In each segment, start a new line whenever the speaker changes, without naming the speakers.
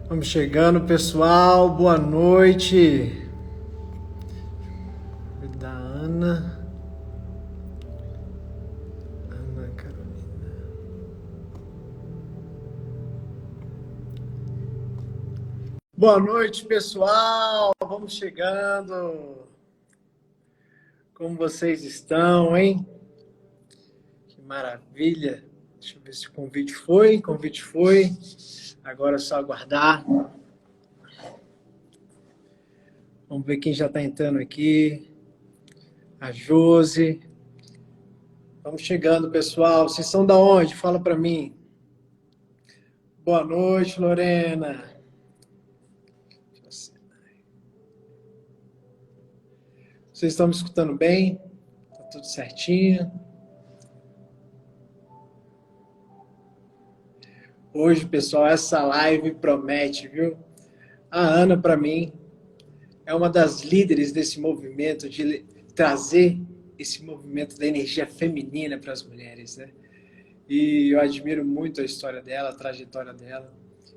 Vamos chegando, pessoal. Boa noite. Da Ana. Ana Carolina. Boa noite, pessoal. Vamos chegando. Como vocês estão, hein? Que maravilha. Deixa eu ver se o convite foi. Convite foi. Agora é só aguardar. Vamos ver quem já está entrando aqui. A Josi. Vamos chegando, pessoal. Vocês são da onde? Fala para mim. Boa noite, Lorena. Vocês estão me escutando bem? Tá tudo certinho? Hoje, pessoal, essa live promete, viu? A Ana, para mim, é uma das líderes desse movimento de trazer esse movimento da energia feminina para as mulheres, né? E eu admiro muito a história dela, a trajetória dela,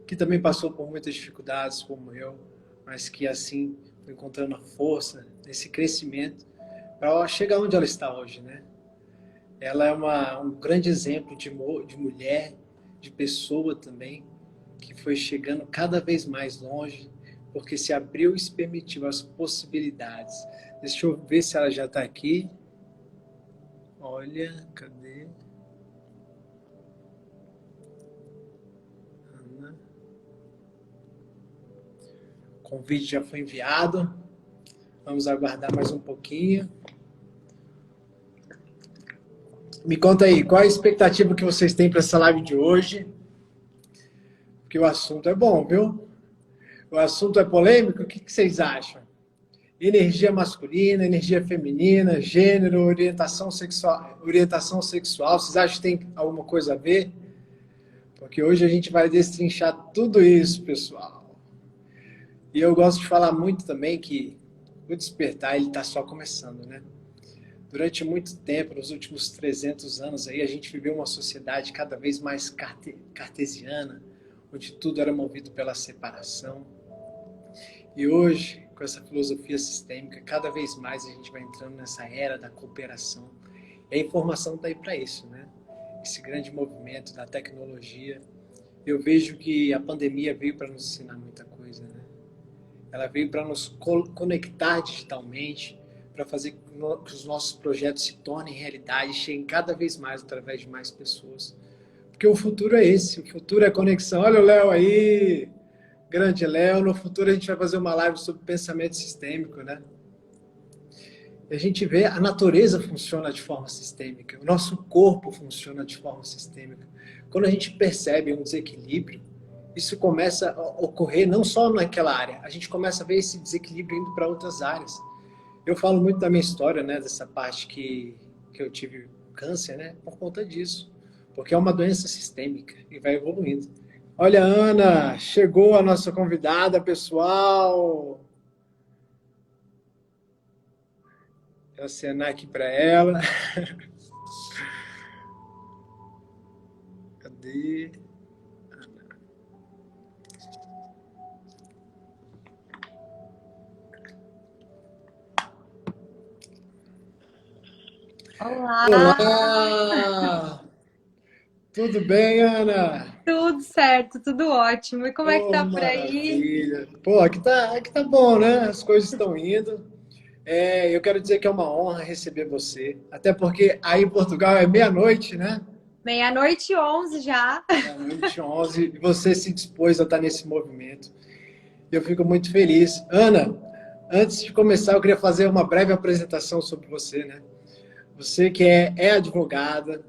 que também passou por muitas dificuldades, como eu, mas que assim foi encontrando a força nesse crescimento para chegar onde ela está hoje, né? Ela é um grande exemplo de mulher, de pessoa também, que foi chegando cada vez mais longe, porque se abriu e se permitiu as possibilidades. Deixa eu ver se ela já está aqui. Olha, cadê? Ana. O convite já foi enviado. Vamos aguardar mais um pouquinho. Me conta aí, qual a expectativa que vocês têm para essa live de hoje? Porque o assunto é bom, viu? O assunto é polêmico, o que vocês acham? Energia masculina, energia feminina, gênero, orientação sexual. Vocês acham que tem alguma coisa a ver? Porque hoje a gente vai destrinchar tudo isso, pessoal. E eu gosto de falar muito também que o despertar ele está só começando, né? Durante muito tempo, nos últimos 300 anos, aí, a gente viveu uma sociedade cada vez mais cartesiana, onde tudo era movido pela separação. E hoje, com essa filosofia sistêmica, cada vez mais a gente vai entrando nessa era da cooperação. E a informação está aí para isso, né? Esse grande movimento da tecnologia. Eu vejo que a pandemia veio para nos ensinar muita coisa, né? Ela veio para nos conectar digitalmente, para fazer que os nossos projetos se tornem realidade, cheguem cada vez mais através de mais pessoas. Porque o futuro é esse, o futuro é conexão. Olha o Léo aí, grande Léo. No futuro a gente vai fazer uma live sobre pensamento sistêmico, né? E a gente vê a natureza funciona de forma sistêmica, o nosso corpo funciona de forma sistêmica. Quando a gente percebe um desequilíbrio, isso começa a ocorrer não só naquela área, a gente começa a ver esse desequilíbrio indo para outras áreas. Eu falo muito da minha história, né, dessa parte que eu tive câncer, né, por conta disso. Porque é uma doença sistêmica e vai evoluindo. Olha, Ana, chegou a nossa convidada, pessoal. Vou acenar aqui para ela. Cadê?
Olá!
Olá! Tudo bem, Ana?
Tudo certo, tudo ótimo. E como é que
Oh,
tá por aí?
maravilha. Pô, aqui tá bom, né? As coisas estão indo. Eu quero dizer que é uma honra receber você. Até porque aí em Portugal é meia-noite, né?
Meia-noite e 11 já.
Meia-noite 11. E você se dispôs a estar nesse movimento. Eu fico muito feliz. Ana, antes de começar, eu queria fazer uma breve apresentação sobre você, né? Você que é advogada,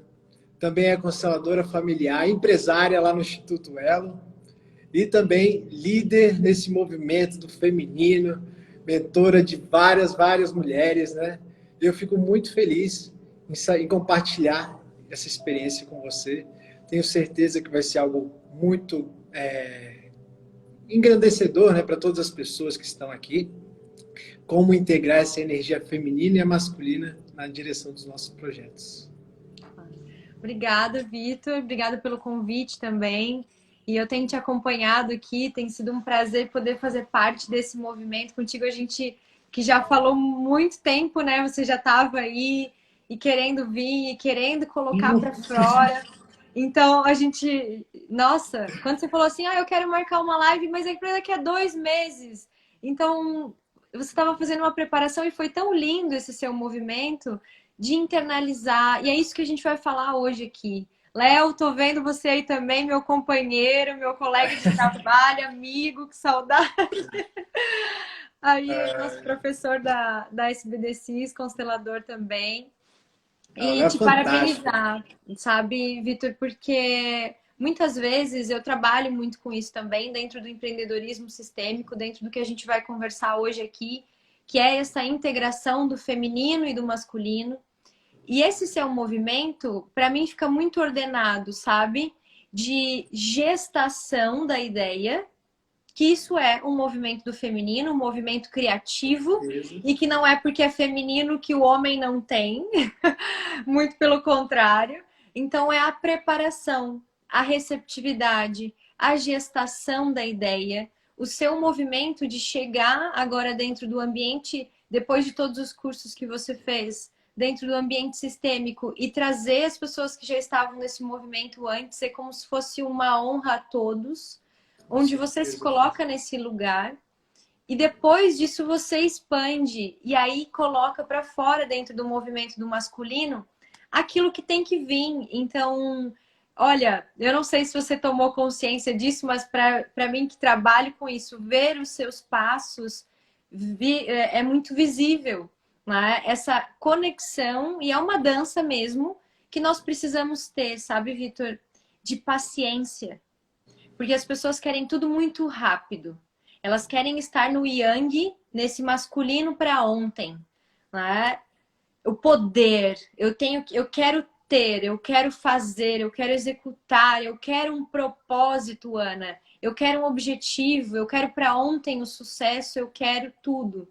também é consteladora familiar, empresária lá no Instituto Elo e também líder nesse movimento do feminino, mentora de várias mulheres, né? Eu fico muito feliz em compartilhar essa experiência com você. Tenho certeza que vai ser algo muito engrandecedor, né, para todas as pessoas que estão aqui. Como integrar essa energia feminina e masculina na direção dos nossos projetos.
Obrigada, Vitor. Obrigada pelo convite também. E eu tenho te acompanhado aqui, tem sido um prazer poder fazer parte desse movimento contigo. A gente que já falou muito tempo, né? Você já estava aí e querendo vir, e querendo colocar para fora. Então, a gente... Nossa, quando você falou assim, eu quero marcar uma live, mas é para daqui a 2 meses. Então, você estava fazendo uma preparação e foi tão lindo esse seu movimento de internalizar. E é isso que a gente vai falar hoje aqui. Léo, tô vendo você aí também, meu companheiro, meu colega de trabalho, amigo, que saudade. Aí, nosso professor da SBDCs, constelador também. E
É
te
fantástico.
parabenizar, sabe, Vitor, porque muitas vezes eu trabalho muito com isso também, dentro do empreendedorismo sistêmico, dentro do que a gente vai conversar hoje aqui, que é essa integração do feminino e do masculino. E esse seu movimento, para mim, fica muito ordenado, sabe? De gestação da ideia, que isso é um movimento do feminino, um movimento criativo, e que não é porque é feminino que o homem não tem, muito pelo contrário. Então, é a preparação, a receptividade, a gestação da ideia, o seu movimento de chegar agora dentro do ambiente, depois de todos os cursos que você fez, dentro do ambiente sistêmico e trazer as pessoas que já estavam nesse movimento antes, é como se fosse uma honra a todos, onde você se coloca nesse lugar e depois disso você expande e aí coloca para fora dentro do movimento do masculino aquilo que tem que vir. Então, olha, eu não sei se você tomou consciência disso, mas para mim que trabalho com isso, ver os seus passos é muito visível, né? Essa conexão, e é uma dança mesmo que nós precisamos ter, sabe, Vitor? De paciência. Porque as pessoas querem tudo muito rápido. Elas querem estar no yang, nesse masculino para ontem, né? O poder, eu quero ter, eu quero fazer, eu quero executar, eu quero um propósito, Ana. Eu quero um objetivo, eu quero para ontem o sucesso, eu quero tudo,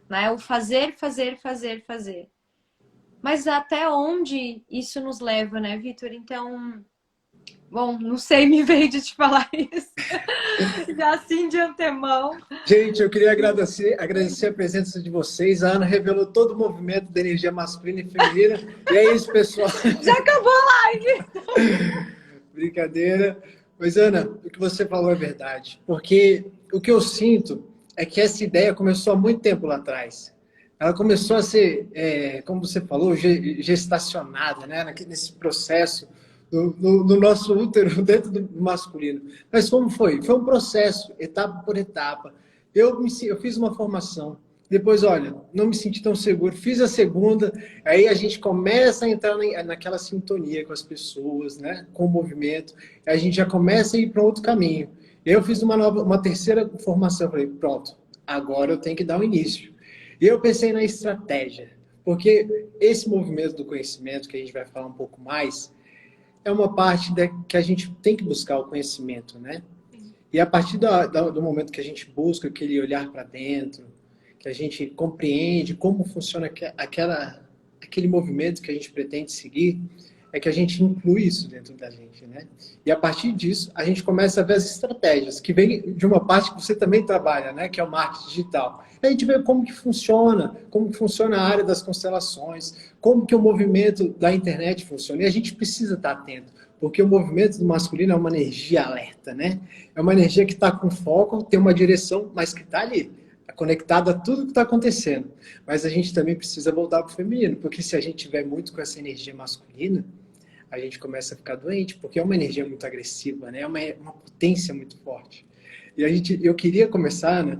né? O fazer, fazer, fazer, fazer. Mas até onde isso nos leva, né, Vitor? Então, bom, não sei, me veio de te falar isso. Já assim de antemão.
Gente, eu queria agradecer a presença de vocês. A Ana revelou todo o movimento da energia masculina e feminina. E é isso, pessoal.
Já acabou a live!
Brincadeira. Mas, Ana, o que você falou é verdade. Porque o que eu sinto é que essa ideia começou há muito tempo lá atrás. Ela começou a ser, como você falou, gestacionada, né? Nesse processo do nosso útero dentro do masculino. Mas como foi? Foi um processo, etapa por etapa. Eu fiz uma formação. Depois, olha, não me senti tão seguro. Fiz a segunda, aí a gente começa a entrar naquela sintonia com as pessoas, né? Com o movimento. Aí a gente já começa a ir para outro caminho. Eu fiz uma terceira formação. Falei, pronto, agora eu tenho que dar o início. E eu pensei na estratégia, porque esse movimento do conhecimento, que a gente vai falar um pouco mais, é uma parte que a gente tem que buscar o conhecimento, né? E a partir do momento que a gente busca aquele olhar para dentro, que a gente compreende como funciona aquele movimento que a gente pretende seguir, é que a gente inclui isso dentro da gente, né? E a partir disso, a gente começa a ver as estratégias, que vem de uma parte que você também trabalha, né? Que é o marketing digital. A gente vê como que funciona a área das constelações, como que o movimento da internet funciona. E a gente precisa estar atento, porque o movimento do masculino é uma energia alerta, né? É uma energia que está com foco, tem uma direção, mas que está ali, está conectada a tudo que está acontecendo. Mas a gente também precisa voltar para o feminino, porque se a gente tiver muito com essa energia masculina, a gente começa a ficar doente, porque é uma energia muito agressiva, né? É uma potência muito forte. E eu queria começar, né?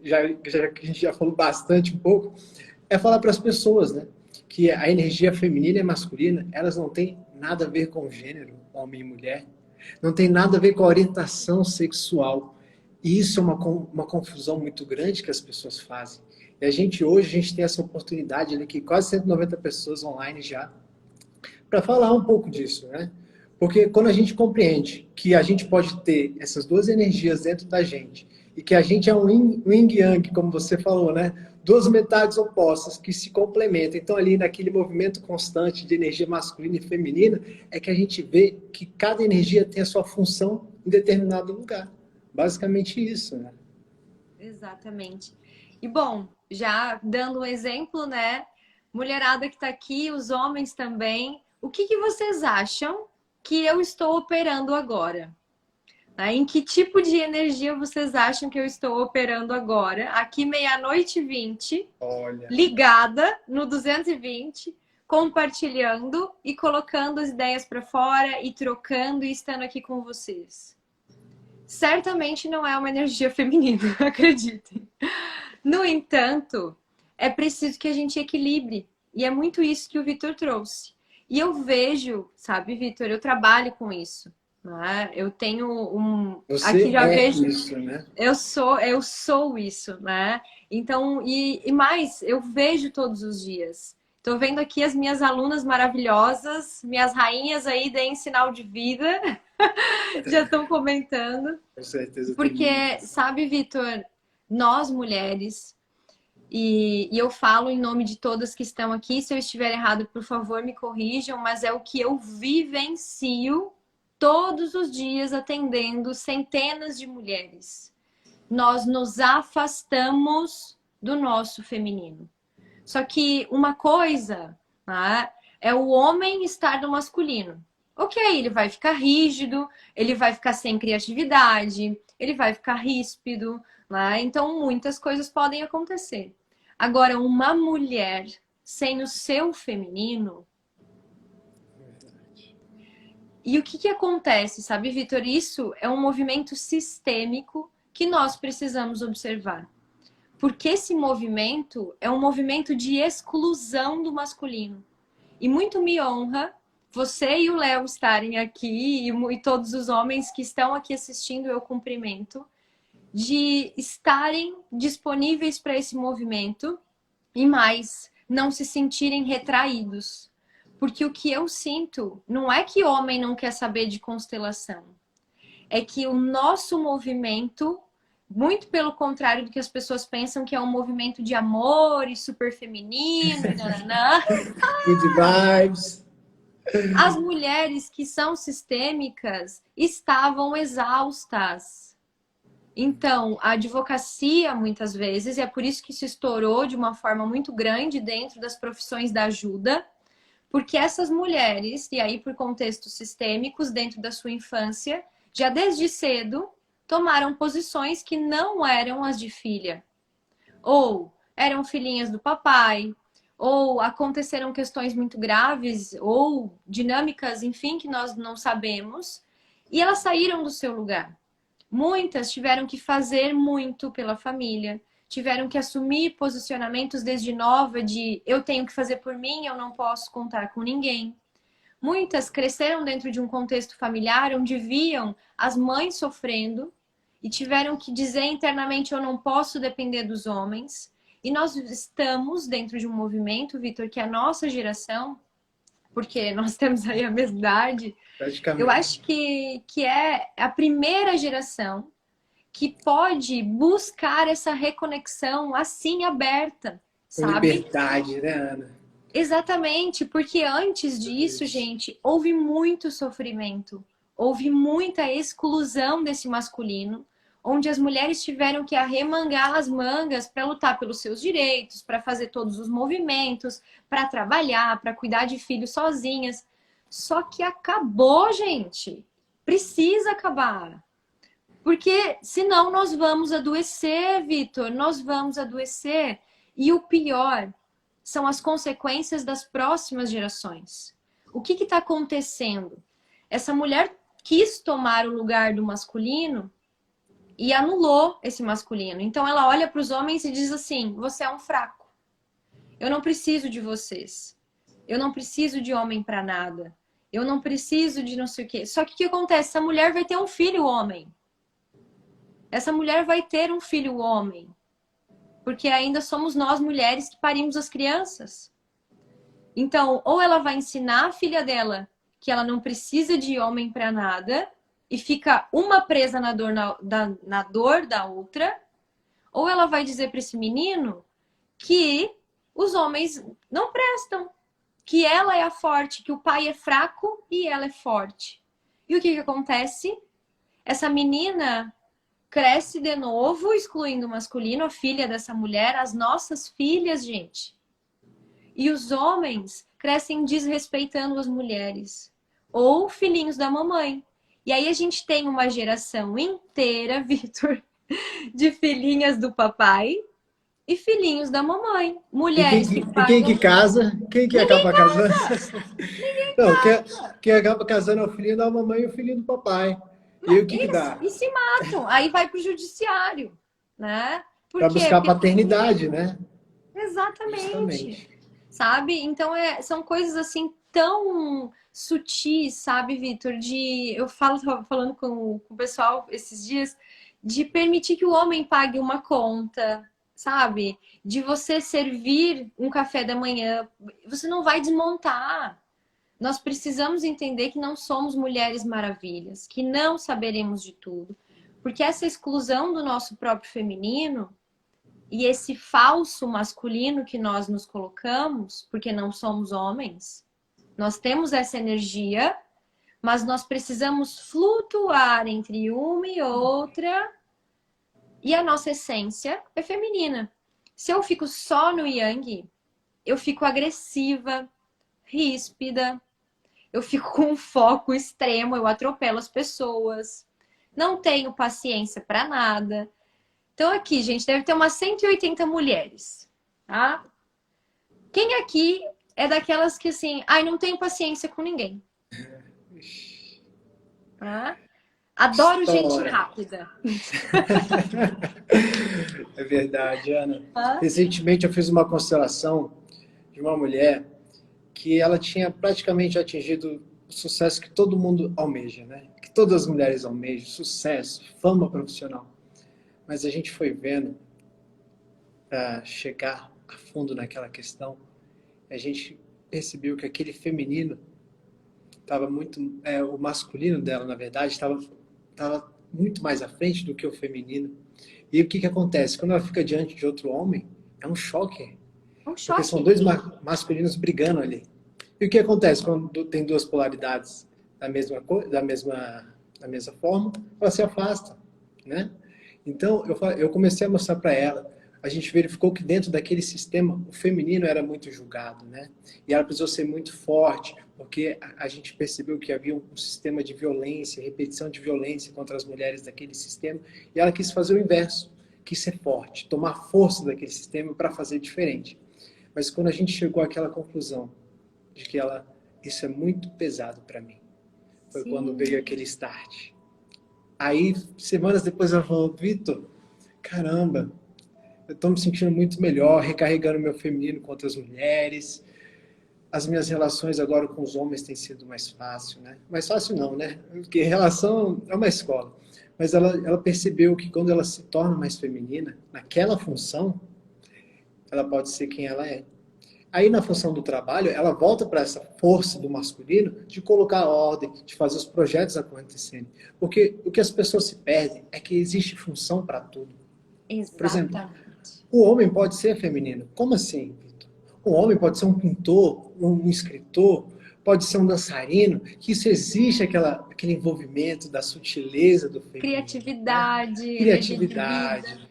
Que a gente já falou bastante um pouco, é falar para as pessoas, né? Que a energia feminina e masculina, elas não têm nada a ver com gênero, homem e mulher. Não tem nada a ver com a orientação sexual. E isso é uma confusão muito grande que as pessoas fazem. E hoje, a gente tem essa oportunidade, né, que quase 190 pessoas online já, para falar um pouco disso, né? Porque quando a gente compreende que a gente pode ter essas duas energias dentro da gente, e que a gente é um yin yang, como você falou, né? Duas metades opostas que se complementam. Então, ali naquele movimento constante de energia masculina e feminina, é que a gente vê que cada energia tem a sua função em determinado lugar. Basicamente isso, né?
Exatamente. E bom, já dando um exemplo, né? Mulherada que tá aqui, os homens também. O que que vocês acham que eu estou operando agora? Né? Em que tipo de energia vocês acham que eu estou operando agora? Aqui, meia-noite e 20,
Olha,
ligada no 220, compartilhando e colocando as ideias para fora e trocando e estando aqui com vocês. Certamente não é uma energia feminina, acreditem. No entanto, é preciso que a gente equilibre. E é muito isso que o Vitor trouxe. E eu vejo, sabe, Vitor, eu trabalho com isso. Né? Eu tenho um. Aqui
você
já
é
vejo.
isso, né?
Eu sou isso, né? Então, e mais, eu vejo todos os dias. Estou vendo aqui as minhas alunas maravilhosas, minhas rainhas aí, deem sinal de vida, já estão comentando.
Com certeza tem
Porque,
muitas.
sabe, Vitor, nós mulheres, e eu falo em nome de todas que estão aqui, se eu estiver errado, por favor, me corrijam, mas é o que eu vivencio todos os dias atendendo centenas de mulheres. Nós nos afastamos do nosso feminino. Só que uma coisa, né, é o homem estar no masculino. Ok, ele vai ficar rígido, ele vai ficar sem criatividade, ele vai ficar ríspido, né? Então muitas coisas podem acontecer. Agora, uma mulher sem o seu feminino, e o que que acontece, sabe, Vitor? Isso é um movimento sistêmico que nós precisamos observar. Porque esse movimento é um movimento de exclusão do masculino. E muito me honra você e o Léo estarem aqui e todos os homens que estão aqui assistindo, eu cumprimento, de estarem disponíveis para esse movimento e mais, não se sentirem retraídos. Porque o que eu sinto não é que homem não quer saber de constelação, é que o nosso movimento, muito pelo contrário do que as pessoas pensam, que é um movimento de amor e super feminino, e nananã,
Good vibes.
as mulheres que são sistêmicas estavam exaustas. Então, a advocacia, muitas vezes, e é por isso que se estourou de uma forma muito grande dentro das profissões da ajuda, porque essas mulheres, e aí por contextos sistêmicos, dentro da sua infância, já desde cedo, tomaram posições que não eram as de filha. Ou eram filhinhas do papai, ou aconteceram questões muito graves, ou dinâmicas, enfim, que nós não sabemos, e elas saíram do seu lugar. Muitas tiveram que fazer muito pela família, tiveram que assumir posicionamentos desde nova de eu tenho que fazer por mim, eu não posso contar com ninguém. Muitas cresceram dentro de um contexto familiar onde viam as mães sofrendo e tiveram que dizer internamente eu não posso depender dos homens. E nós estamos dentro de um movimento, Vitor, que a nossa geração, porque nós temos aí a mesma idade, eu
Praticamente.
acho que é a primeira geração que pode buscar essa reconexão assim aberta,
Com
sabe?
liberdade, né, Ana?
Exatamente, porque antes disso, gente, houve muito sofrimento, houve muita exclusão desse masculino, onde as mulheres tiveram que arremangar as mangas para lutar pelos seus direitos, para fazer todos os movimentos, para trabalhar, para cuidar de filhos sozinhas. Só que acabou, gente. Precisa acabar. Porque senão nós vamos adoecer, Vitor, nós vamos adoecer. E o pior são as consequências das próximas gerações. O que está acontecendo? Essa mulher quis tomar o lugar do masculino e anulou esse masculino. Então ela olha para os homens e diz assim: você é um fraco. Eu não preciso de vocês. Eu não preciso de homem para nada. Eu não preciso de não sei o quê. Só que o que acontece? Essa mulher vai ter um filho homem. Essa mulher vai ter um filho homem. Porque ainda somos nós mulheres que parimos as crianças. Então, ou ela vai ensinar a filha dela que ela não precisa de homem para nada e fica uma presa na dor da outra, ou ela vai dizer para esse menino que os homens não prestam, que ela é a forte, que o pai é fraco e ela é forte. E o que acontece? essa menina cresce de novo, excluindo o masculino, a filha dessa mulher, as nossas filhas, gente. E os homens crescem desrespeitando as mulheres. Ou filhinhos da mamãe. E aí a gente tem uma geração inteira, Vitor, de filhinhas do papai e filhinhos da mamãe. Mulheres que
E quem
pagam...
que casa? Quem que
Ninguém
acaba casando? Não,
casa.
quem acaba casando é o filhinho da mamãe e o filhinho do papai. E o que que
Isso,
dá?
e se matam. Aí vai pro judiciário, né? Por
Para
quê?
buscar
Porque...
paternidade, né?
Exatamente.
Justamente.
Sabe? Então são coisas assim tão sutis, sabe, Vitor? Tava falando com o pessoal esses dias, de permitir que o homem pague uma conta, sabe? De você servir um café da manhã. Você não vai desmontar. Nós precisamos entender que não somos mulheres maravilhas, que não saberemos de tudo. Porque essa exclusão do nosso próprio feminino e esse falso masculino que nós nos colocamos, porque não somos homens, nós temos essa energia, mas nós precisamos flutuar entre uma e outra, e a nossa essência é feminina. Se eu fico só no yang, eu fico agressiva, ríspida, eu fico com um foco extremo, eu atropelo as pessoas, não tenho paciência para nada. Então aqui, gente, deve ter umas 180 mulheres, tá? Quem aqui é daquelas que assim, ai, não tenho paciência com ninguém, tá? Adoro gente
Estoura.
rápida.
É verdade, Ana.
Tá?
Recentemente eu fiz uma constelação de uma mulher que ela tinha praticamente atingido o sucesso que todo mundo almeja, né? Que todas as mulheres almejam, sucesso, fama profissional. Mas a gente foi vendo para chegar a fundo naquela questão, a gente percebeu que aquele feminino estava muito, o masculino dela, na verdade, estava muito mais à frente do que o feminino. E o que que acontece? Quando ela fica diante de outro homem, é um choque.
Um
Porque são
choque.
dois masculinos brigando ali. E o que acontece quando tem duas polaridades da mesma forma? Ela se afasta, né? Então, eu comecei a mostrar para ela, a gente verificou que dentro daquele sistema, o feminino era muito julgado, né? E ela precisou ser muito forte, porque a gente percebeu que havia um sistema de violência, repetição de violência contra as mulheres daquele sistema, e ela quis fazer o inverso, quis ser forte, tomar força daquele sistema para fazer diferente. Mas quando a gente chegou àquela conclusão de que isso é muito pesado para mim, foi
Sim.
quando veio aquele start. Aí, semanas depois, ela falou, Vitor, caramba, eu estou me sentindo muito melhor, recarregando meu feminino com outras mulheres. As minhas relações agora com os homens têm sido mais fácil, né? Mais fácil não, né? Porque relação é uma escola. Mas ela percebeu que quando ela se torna mais feminina, naquela função, ela pode ser quem ela é. Aí, na função do trabalho, ela volta para essa força do masculino de colocar ordem, de fazer os projetos acontecerem. Porque o que as pessoas se perdem é que existe função para tudo. Por exemplo,
Exatamente.
o homem pode ser feminino. Como assim, Vitor? O homem pode ser um pintor, um escritor, pode ser um dançarino, que isso existe aquele envolvimento da sutileza do feminino.
Criatividade,
Né? Criatividade.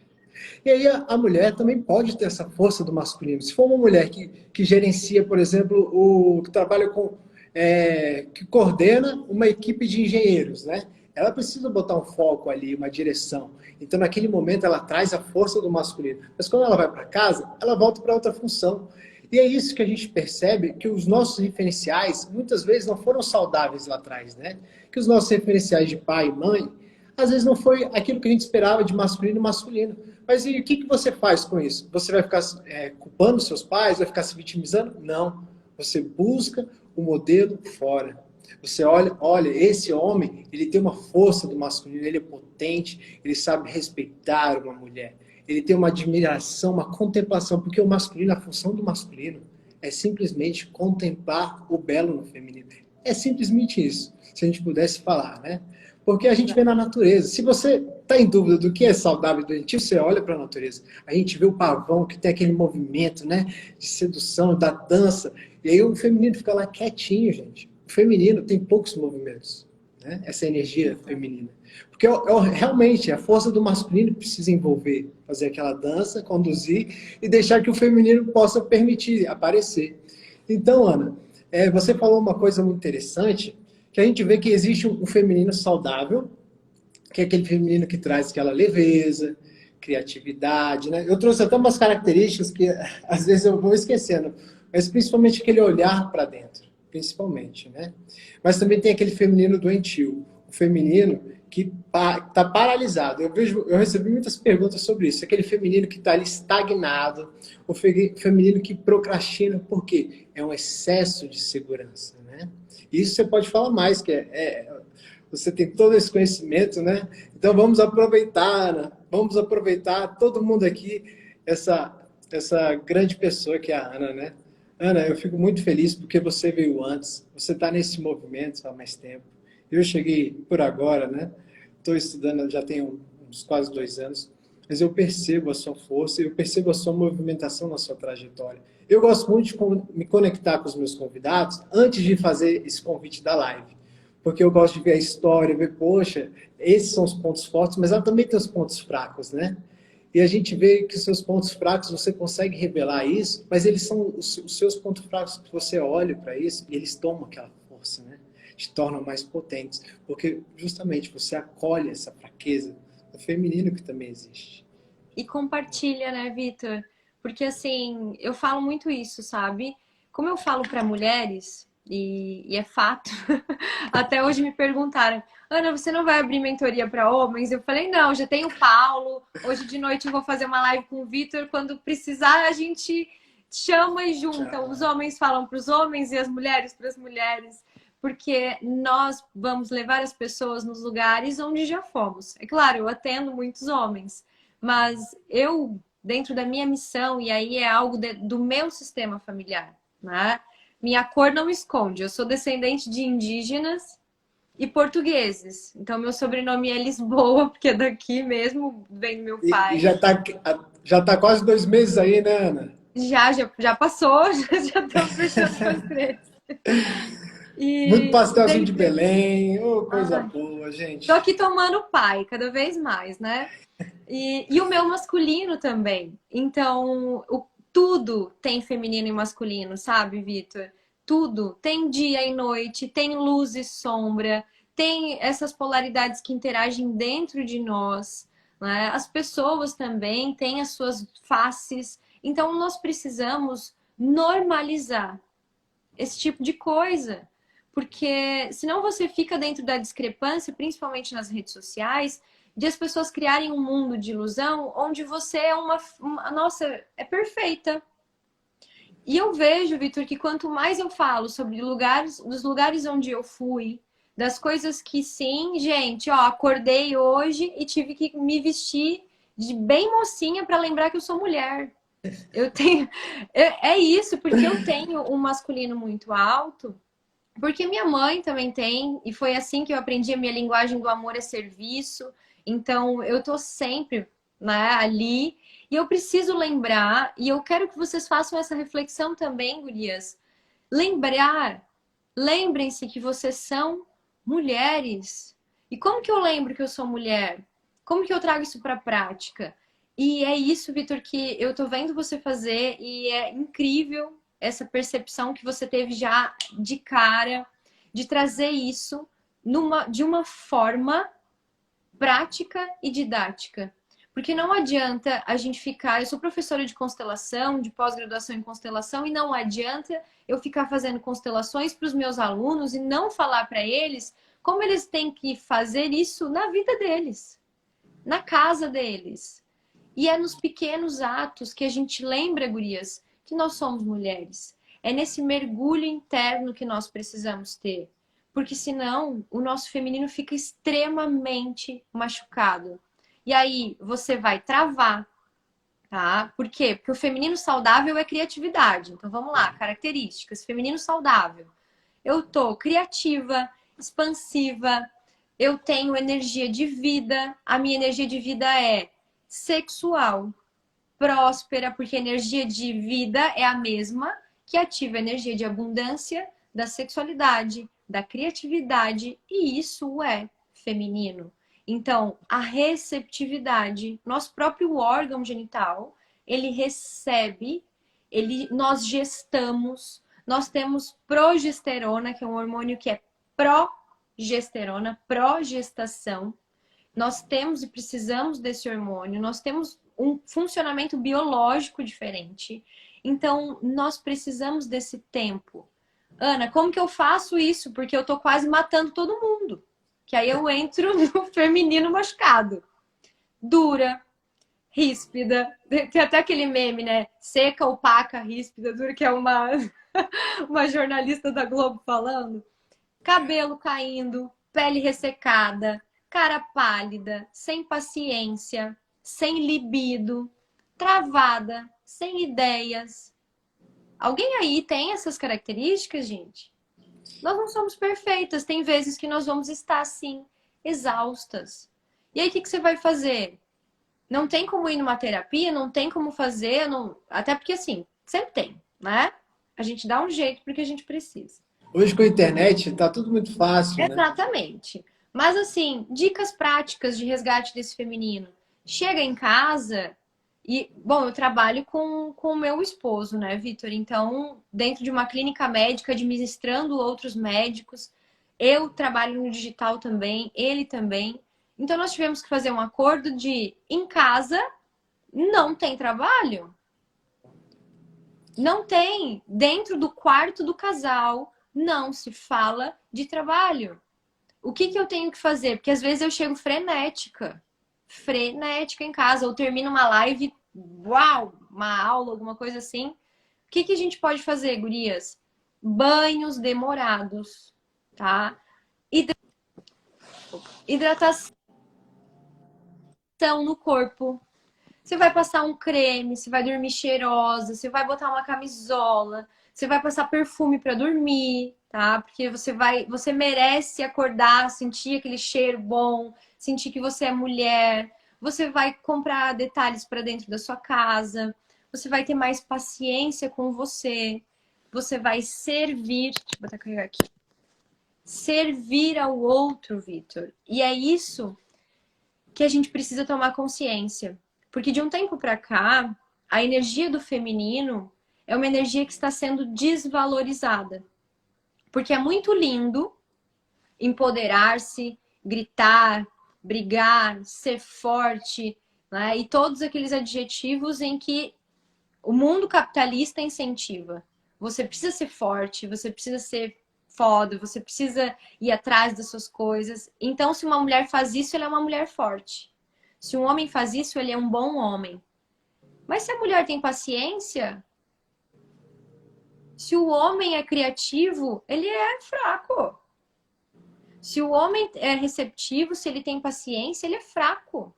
E aí a mulher também pode ter essa força do masculino. Se for uma mulher que gerencia, por exemplo, que trabalha que coordena uma equipe de engenheiros, né? Ela precisa botar um foco ali, uma direção. Então, naquele momento, ela traz a força do masculino. Mas quando ela vai para casa, ela volta para outra função. E é isso que a gente percebe, que os nossos referenciais, muitas vezes, não foram saudáveis lá atrás, né? Que os nossos referenciais de pai e mãe, às vezes não foi aquilo que a gente esperava de masculino e masculino. Mas e o que você faz com isso? Você vai ficar culpando seus pais? Vai ficar se vitimizando? Não. Você busca o modelo fora. Você olha, esse homem, ele tem uma força do masculino, ele é potente, ele sabe respeitar uma mulher. Ele tem uma admiração, uma contemplação, porque o masculino, a função do masculino é simplesmente contemplar o belo no feminino. É simplesmente isso, se a gente pudesse falar, né? Porque a gente vê na natureza. Se você está em dúvida do que é saudável e doentio, você olha para a natureza. A gente vê o pavão que tem aquele movimento, né, de sedução, da dança. E aí o feminino fica lá quietinho, gente. O feminino tem poucos movimentos. né? Essa energia feminina. Porque realmente a força do masculino precisa envolver, fazer aquela dança, conduzir e deixar que o feminino possa permitir aparecer. Então, Ana, você falou uma coisa muito interessante, que a gente vê que existe um feminino saudável, que é aquele feminino que traz aquela leveza, criatividade, né? Eu trouxe até umas características que às vezes eu vou esquecendo, mas principalmente aquele olhar para dentro, principalmente, né? Mas também tem aquele feminino doentio, o feminino que está paralisado. Eu recebi muitas perguntas sobre isso. Aquele feminino que está ali estagnado, o feminino que procrastina, por quê? É um excesso de segurança, né? Isso você pode falar mais, que você tem todo esse conhecimento, né? Então vamos aproveitar, Ana, vamos aproveitar todo mundo aqui, essa grande pessoa que é a Ana, né? Ana, eu fico muito feliz porque você veio antes, você está nesse movimento há mais tempo. Eu cheguei por agora, né? Estou estudando já tem uns quase 2 anos, mas eu percebo a sua força, eu percebo a sua movimentação na sua trajetória. Eu gosto muito de me conectar com os meus convidados antes de fazer esse convite da live, porque eu gosto de ver a história, ver, poxa, esses são os pontos fortes, mas ela também tem os pontos fracos, né? E a gente vê que os seus pontos fracos, você consegue revelar isso, mas eles são os seus pontos fracos que você olha para isso e eles tomam aquela força, né? Te tornam mais potentes, porque justamente você acolhe essa fraqueza do feminino que também existe.
E compartilha, né, Vitor? Porque assim, eu falo muito isso, sabe? Como eu falo para mulheres, e é fato, até hoje me perguntaram, Ana, você não vai abrir mentoria para homens? Eu falei, não, já tenho o Paulo, hoje de noite eu vou fazer uma live com o Vitor, quando precisar a gente chama e junta. Os homens falam para os homens e as mulheres para as mulheres, porque nós vamos levar as pessoas nos lugares onde já fomos. É claro, eu atendo muitos homens, mas eu, dentro da minha missão, e aí é algo do meu sistema familiar, né? Minha cor não esconde, eu sou descendente de indígenas e portugueses. Então, meu sobrenome é Lisboa, porque é daqui mesmo, vem do meu pai.
E já tá quase 2 meses aí, né, Ana?
Já passou, já estamos fechando os 3.
Muito
E
pastelzinho de
dentro...
Belém, ô, coisa
Ai,
boa, gente.
tô aqui tomando pai, cada vez mais, né? E o meu masculino também. Então, tudo tem feminino e masculino, sabe, Vitor? Tudo. Tem dia e noite, tem luz e sombra, tem essas polaridades que interagem dentro de nós, né? As pessoas também têm as suas faces. Então, nós precisamos normalizar esse tipo de coisa. Porque senão você fica dentro da discrepância, principalmente nas redes sociais, de as pessoas criarem um mundo de ilusão onde você é nossa, é perfeita. E eu vejo, Vitor, que quanto mais eu falo sobre dos lugares onde eu fui, das coisas que sim, gente, ó, acordei hoje e tive que me vestir de bem mocinha para lembrar que eu sou mulher. Eu tenho é isso, porque eu tenho um masculino muito alto, porque minha mãe também tem, e foi assim que eu aprendi a minha linguagem do amor é serviço. Então, eu tô sempre, né, ali. E eu preciso lembrar, e eu quero que vocês façam essa reflexão também, gurias. Lembrem-se que vocês são mulheres. E como que eu lembro que eu sou mulher? Como que eu trago isso para a prática? E é isso, Vitor, que eu tô vendo você fazer, e é incrível essa percepção que você teve já de cara, de trazer isso de uma forma prática e didática. Porque não adianta a gente ficar... Eu sou professora de constelação, de pós-graduação em constelação, e não adianta eu ficar fazendo constelações para os meus alunos e não falar para eles como eles têm que fazer isso na vida deles, na casa deles. E é nos pequenos atos que a gente lembra, gurias, que nós somos mulheres. É nesse mergulho interno que nós precisamos ter. Porque senão o nosso feminino fica extremamente machucado. E aí você vai travar, tá? Por quê? Porque o feminino saudável é criatividade. Então vamos lá, características. Feminino saudável. Eu tô criativa, expansiva, eu tenho energia de vida. A minha energia de vida é sexual, próspera, porque energia de vida é a mesma que ativa a energia de abundância da sexualidade, da criatividade, e isso é feminino. Então, a receptividade, nosso próprio órgão genital, ele recebe, nós gestamos, nós temos progesterona, que é um hormônio que é progesterona, progestação. Nós temos e precisamos desse hormônio, nós temos um funcionamento biológico diferente. Então, nós precisamos desse tempo. Ana, como que eu faço isso? Porque eu tô quase matando todo mundo. Que aí eu entro no feminino machucado. Dura, ríspida. Tem até aquele meme, né? Seca, opaca, ríspida, dura, que é uma jornalista da Globo falando. Cabelo caindo, pele ressecada, cara pálida, sem paciência, sem libido, travada, sem ideias. Alguém aí tem essas características, gente? Nós não somos perfeitas. Tem vezes que nós vamos estar, assim, exaustas. E aí, o que você vai fazer? Não tem como ir numa terapia, não tem como fazer, não... até porque, assim, sempre tem, né? A gente dá um jeito porque a gente precisa.
Hoje com a internet tá tudo muito fácil, né?
Exatamente. Mas, assim, dicas práticas de resgate desse feminino. Chega em casa e, bom, eu trabalho com o meu esposo, né, Vitor? Então, dentro de uma clínica médica, administrando outros médicos, eu trabalho no digital também, ele também. Então, nós tivemos que fazer um acordo de, em casa, não tem trabalho. Não tem. Dentro do quarto do casal, não se fala de trabalho. O que eu tenho que fazer? Porque às vezes eu chego frenética em casa, ou termino uma live, uau, uma aula, alguma coisa assim. O que a gente pode fazer, gurias? Banhos demorados, tá? Hidratação no corpo. Você vai passar um creme, você vai dormir cheirosa, você vai botar uma camisola, você vai passar perfume para dormir, tá? Porque você merece acordar, sentir aquele cheiro bom, sentir que você é mulher. Você vai comprar detalhes para dentro da sua casa. Você vai ter mais paciência com você. Você vai servir, deixa eu botar carregar aqui. Servir ao outro, Vitor. E é isso que a gente precisa tomar consciência. Porque de um tempo para cá, a energia do feminino é uma energia que está sendo desvalorizada. Porque é muito lindo empoderar-se, gritar, brigar, ser forte, né? E todos aqueles adjetivos em que o mundo capitalista incentiva. Você precisa ser forte, você precisa ser foda, você precisa ir atrás das suas coisas. Então, se uma mulher faz isso, ela é uma mulher forte. Se um homem faz isso, ele é um bom homem. Mas se a mulher tem paciência, se o homem é criativo, ele é fraco. Se o homem é receptivo, se ele tem paciência, ele é fraco.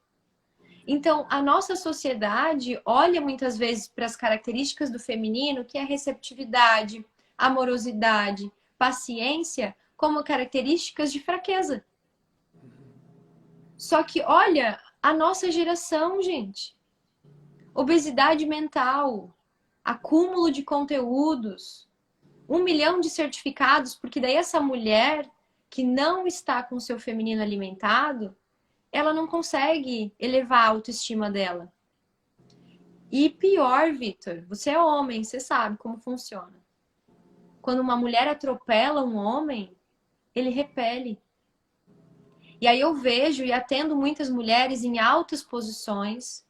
Então, a nossa sociedade olha muitas vezes para as características do feminino, que é receptividade, amorosidade, paciência, como características de fraqueza. Só que olha a nossa geração, gente. Obesidade mental, acúmulo de conteúdos, 1 milhão de certificados, porque daí essa mulher que não está com o seu feminino alimentado, ela não consegue elevar a autoestima dela. E pior, Vitor, você é homem, você sabe como funciona. Quando uma mulher atropela um homem, ele repele. E aí eu vejo e atendo muitas mulheres em altas posições,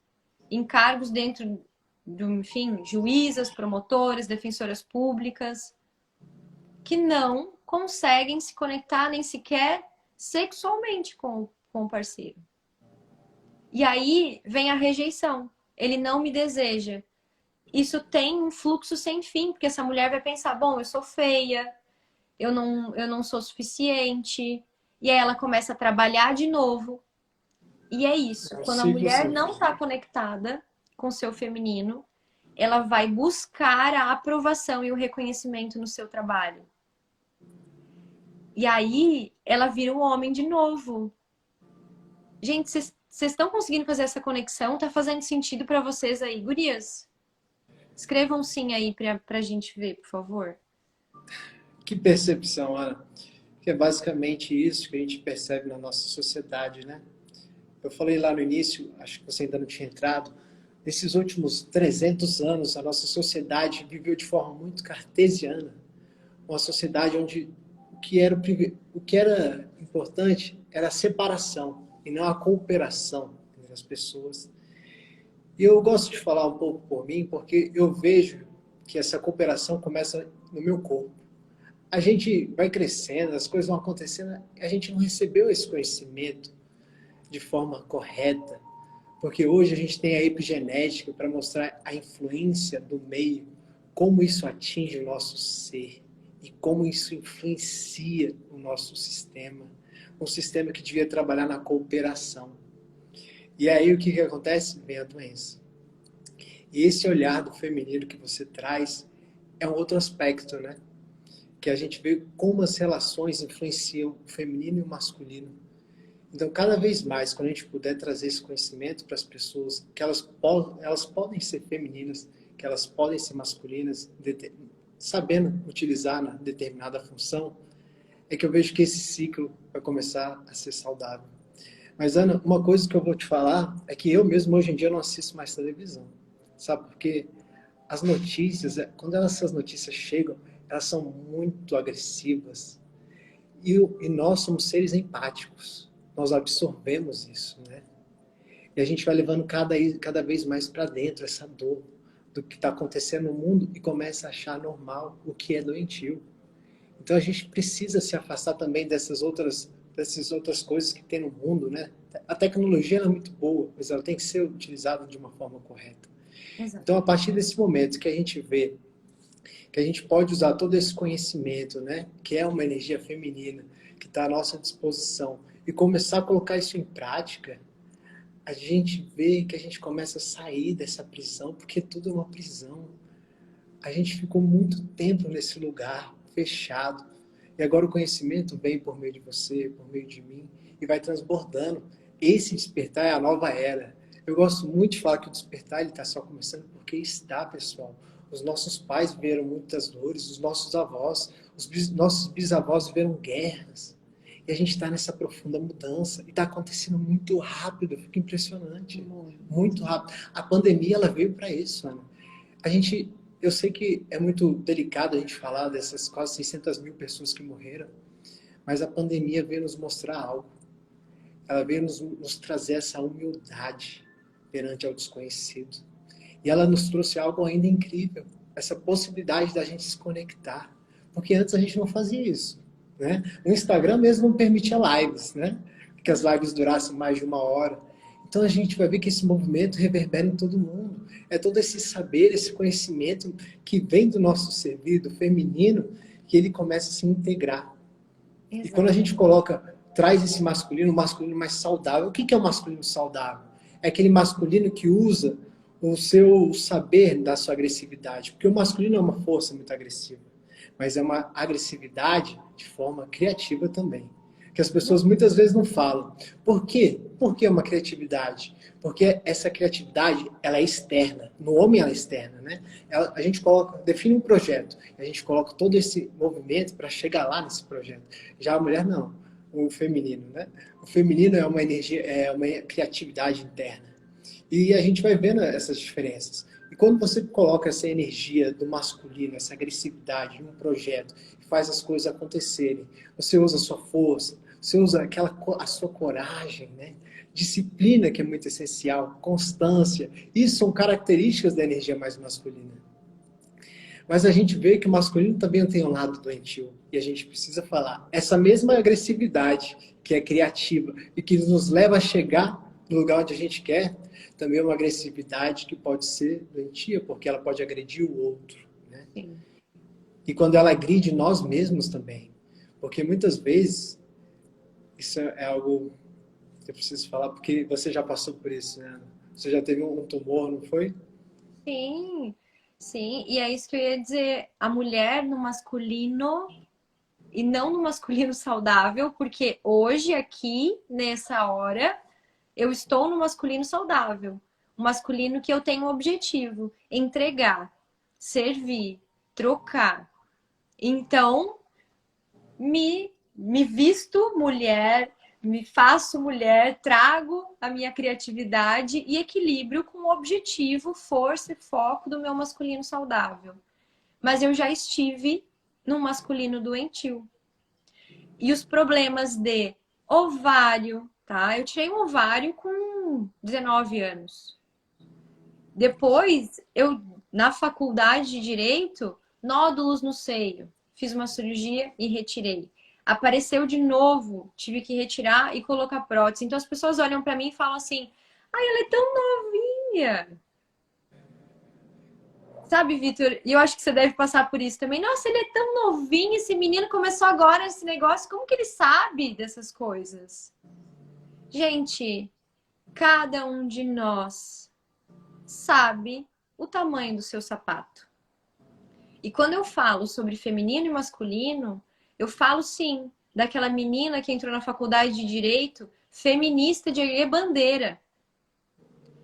em cargos dentro enfim, juízas, promotoras, defensoras públicas, que não conseguem se conectar nem sequer sexualmente com o parceiro. E aí vem a rejeição. Ele não me deseja. Isso tem um fluxo sem fim, porque essa mulher vai pensar, bom, eu sou feia, eu não sou suficiente. E aí ela começa a trabalhar de novo. E é isso. Quando a mulher não está conectada com o seu feminino, ela vai buscar a aprovação e o reconhecimento no seu trabalho. E aí ela vira um homem de novo. Gente, vocês estão conseguindo fazer essa conexão? Tá fazendo sentido para vocês aí, gurias? Escrevam sim aí pra gente ver, por favor.
Que percepção, Ana. que é basicamente isso que a gente percebe na nossa sociedade, né? Eu falei lá no início, acho que você ainda não tinha entrado, nesses últimos 300 anos, a nossa sociedade viveu de forma muito cartesiana, uma sociedade onde o que era importante era a separação e não a cooperação entre as pessoas. E eu gosto de falar um pouco por mim, porque eu vejo que essa cooperação começa no meu corpo. A gente vai crescendo, as coisas vão acontecendo, a gente não recebeu esse conhecimento de forma correta, porque hoje a gente tem a epigenética para mostrar a influência do meio, como isso atinge o nosso ser e como isso influencia o nosso sistema, um sistema que devia trabalhar na cooperação. E aí o que que acontece? Vem a doença. E esse olhar do feminino que você traz é um outro aspecto, né? Que a gente vê como as relações influenciam o feminino e o masculino. Então, cada vez mais, quando a gente puder trazer esse conhecimento para as pessoas, que elas podem ser femininas, que elas podem ser masculinas, sabendo utilizar na determinada função, é que eu vejo que esse ciclo vai começar a ser saudável. Mas, Ana, uma coisa que eu vou te falar é que eu mesmo, hoje em dia, não assisto mais televisão. Sabe? Porque as notícias, quando essas notícias chegam, elas são muito agressivas. E nós somos seres empáticos. Nós absorvemos isso, né? E a gente vai levando cada vez mais para dentro essa dor do que está acontecendo no mundo e começa a achar normal o que é doentio. Então a gente precisa se afastar também dessas outras coisas que tem no mundo, né? A tecnologia é muito boa, mas ela tem que ser utilizada de uma forma correta.
Exato.
Então, a partir desse momento que a gente vê que a gente pode usar todo esse conhecimento, né, que é uma energia feminina, que está à nossa disposição, e começar a colocar isso em prática, a gente vê que a gente começa a sair dessa prisão, porque tudo é uma prisão. A gente ficou muito tempo nesse lugar, fechado, e agora o conhecimento vem por meio de você, por meio de mim, e vai transbordando. Esse despertar é a nova era. Eu gosto muito de falar que o despertar está só começando, porque está, pessoal. Os nossos pais viveram muitas dores, os nossos avós, nossos bisavós viveram guerras. E a gente está nessa profunda mudança. E está acontecendo muito rápido, fica impressionante. Muito rápido. A pandemia, ela veio para isso, Ana. Eu sei que é muito delicado a gente falar dessas quase 600 mil pessoas que morreram, mas a pandemia veio nos mostrar algo. Ela veio nos trazer essa humildade perante ao desconhecido. E ela nos trouxe algo ainda incrível, essa possibilidade da gente se conectar. Porque antes a gente não fazia isso, né? O Instagram mesmo não permitia lives, né? Que as lives durassem mais de 1 hora. Então a gente vai ver que esse movimento reverbera em todo mundo. É todo esse saber, esse conhecimento que vem do nosso ser, do feminino, que ele começa a se integrar. Exato. E quando a gente traz esse masculino, um masculino mais saudável. O que é o masculino saudável? É aquele masculino que usa o seu saber da sua agressividade. Porque o masculino é uma força muito agressiva, mas é uma agressividade de forma criativa também. Que as pessoas muitas vezes não falam. Por quê? Por que uma criatividade? Porque essa criatividade, ela é externa. No homem, ela é externa, né? A gente define um projeto, a gente coloca todo esse movimento para chegar lá nesse projeto. Já a mulher, não. O feminino, né? O feminino é uma energia, é uma criatividade interna. E a gente vai vendo essas diferenças. E quando você coloca essa energia do masculino, essa agressividade em um projeto, que faz as coisas acontecerem, você usa a sua força, você usa a sua coragem, né? Disciplina, que é muito essencial, constância. Isso são características da energia mais masculina. Mas a gente vê que o masculino também tem um lado doentio. E a gente precisa falar. Essa mesma agressividade, que é criativa e que nos leva a chegar no lugar onde a gente quer, também é uma agressividade que pode ser doentia, porque ela pode agredir o outro, né? Sim. E quando ela agride nós mesmos também. Porque muitas vezes, isso é algo que eu preciso falar, porque você já passou por isso, né? Você já teve um tumor, não foi?
Sim, sim. E é isso que eu ia dizer. A mulher no masculino e não no masculino saudável, porque hoje, aqui, nessa hora, eu estou no masculino saudável. Um masculino que eu tenho um objetivo: entregar, servir, trocar. Então, me me visto mulher, me faço mulher, trago a minha criatividade e equilíbrio com o objetivo, força e foco do meu masculino saudável. Mas eu já estive num masculino doentio. E os problemas de ovário, tá? Eu tirei um ovário com 19 anos. Depois, eu, na faculdade de Direito, nódulos no seio. Fiz uma cirurgia e retirei. Apareceu de novo, tive que retirar e colocar prótese. Então as pessoas olham para mim e falam assim: ai, ela é tão novinha. Sabe, Vitor? E eu acho que você deve passar por isso também. Nossa, ele é tão novinho, esse menino começou agora esse negócio, como que ele sabe dessas coisas? Gente, cada um de nós sabe o tamanho do seu sapato. E quando eu falo sobre feminino e masculino, eu falo sim daquela menina que entrou na faculdade de Direito, feminista de erguer bandeira.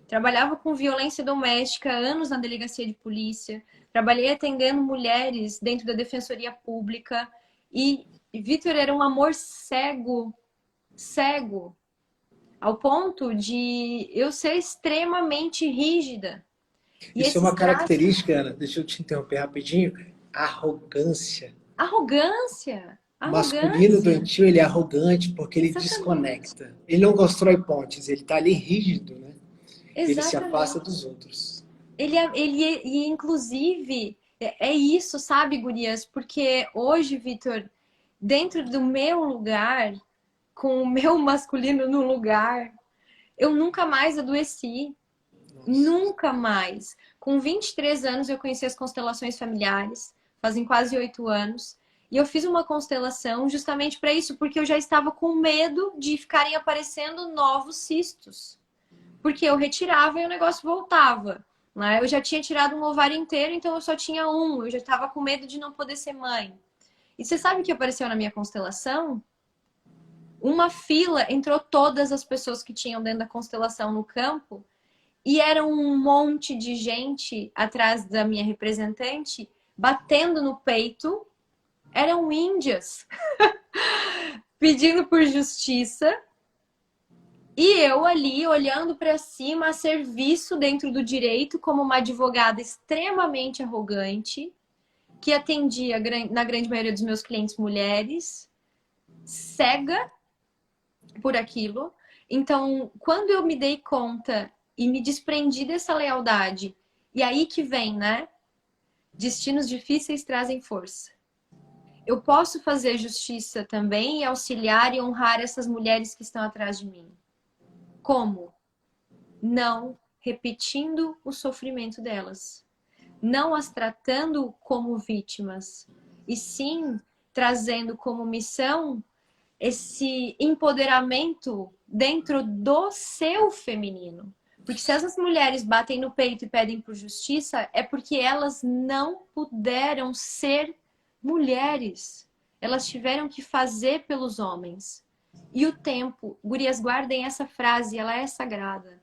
Trabalhava com violência doméstica há anos na delegacia de polícia. Trabalhei atendendo mulheres dentro da defensoria pública. E Vitor era um amor cego, cego, ao ponto de eu ser extremamente rígida. E
Isso é uma
esses traços...
característica, Ana, deixa eu te interromper rapidinho, arrogância.
Arrogância,
O masculino
arrogância.
doentio, ele é arrogante porque ele
Exatamente.
desconecta. Ele não constrói pontes, ele está ali rígido, né? Ele se afasta
Exatamente.
dos outros.
E inclusive, é isso, sabe, gurias? Porque hoje, Vitor, dentro do meu lugar, com o meu masculino no lugar, eu nunca mais adoeci.
Nossa.
Nunca mais. Com 23 anos, eu conheci as constelações familiares, fazem quase 8 anos. E eu fiz uma constelação justamente para isso, porque eu já estava com medo de ficarem aparecendo novos cistos. Porque eu retirava e o negócio voltava. Né? Eu já tinha tirado um ovário inteiro, então eu só tinha um. Eu já estava com medo de não poder ser mãe. E você sabe o que apareceu na minha constelação? Uma fila, entrou todas as pessoas que tinham dentro da constelação no campo, e era um monte de gente atrás da minha representante, batendo no peito. Eram índias, pedindo por justiça. E eu ali, olhando para cima, a serviço dentro do direito, como uma advogada extremamente arrogante, que atendia, na grande maioria dos meus clientes, mulheres, cega por aquilo. Então, quando eu me dei conta e me desprendi dessa lealdade, e aí que vem, né? Destinos difíceis trazem força. Eu posso fazer justiça também e auxiliar e honrar essas mulheres que estão atrás de mim. Como? Não repetindo o sofrimento delas. Não as tratando como vítimas. E sim trazendo como missão esse empoderamento dentro do seu feminino. Porque se essas mulheres batem no peito e pedem por justiça, é porque elas não puderam ser mulheres. Elas tiveram que fazer pelos homens. E o tempo, gurias, guardem essa frase, ela é sagrada.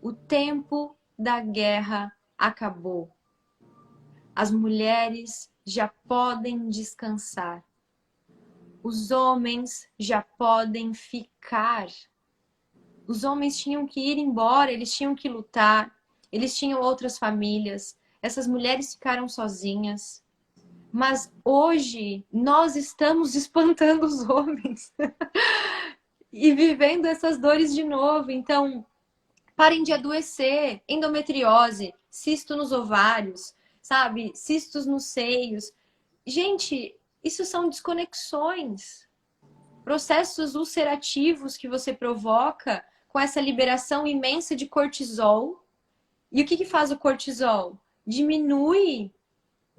O tempo da guerra acabou. As mulheres já podem descansar. Os homens já podem ficar. Os homens tinham que ir embora, eles tinham que lutar, eles tinham outras famílias. Essas mulheres ficaram sozinhas. Mas hoje nós estamos espantando os homens e vivendo essas dores de novo. Então, parem de adoecer. Endometriose, cisto nos ovários, sabe? Cistos nos seios. Gente, isso são desconexões. Processos ulcerativos que você provoca com essa liberação imensa de cortisol. E o que faz o cortisol? Diminui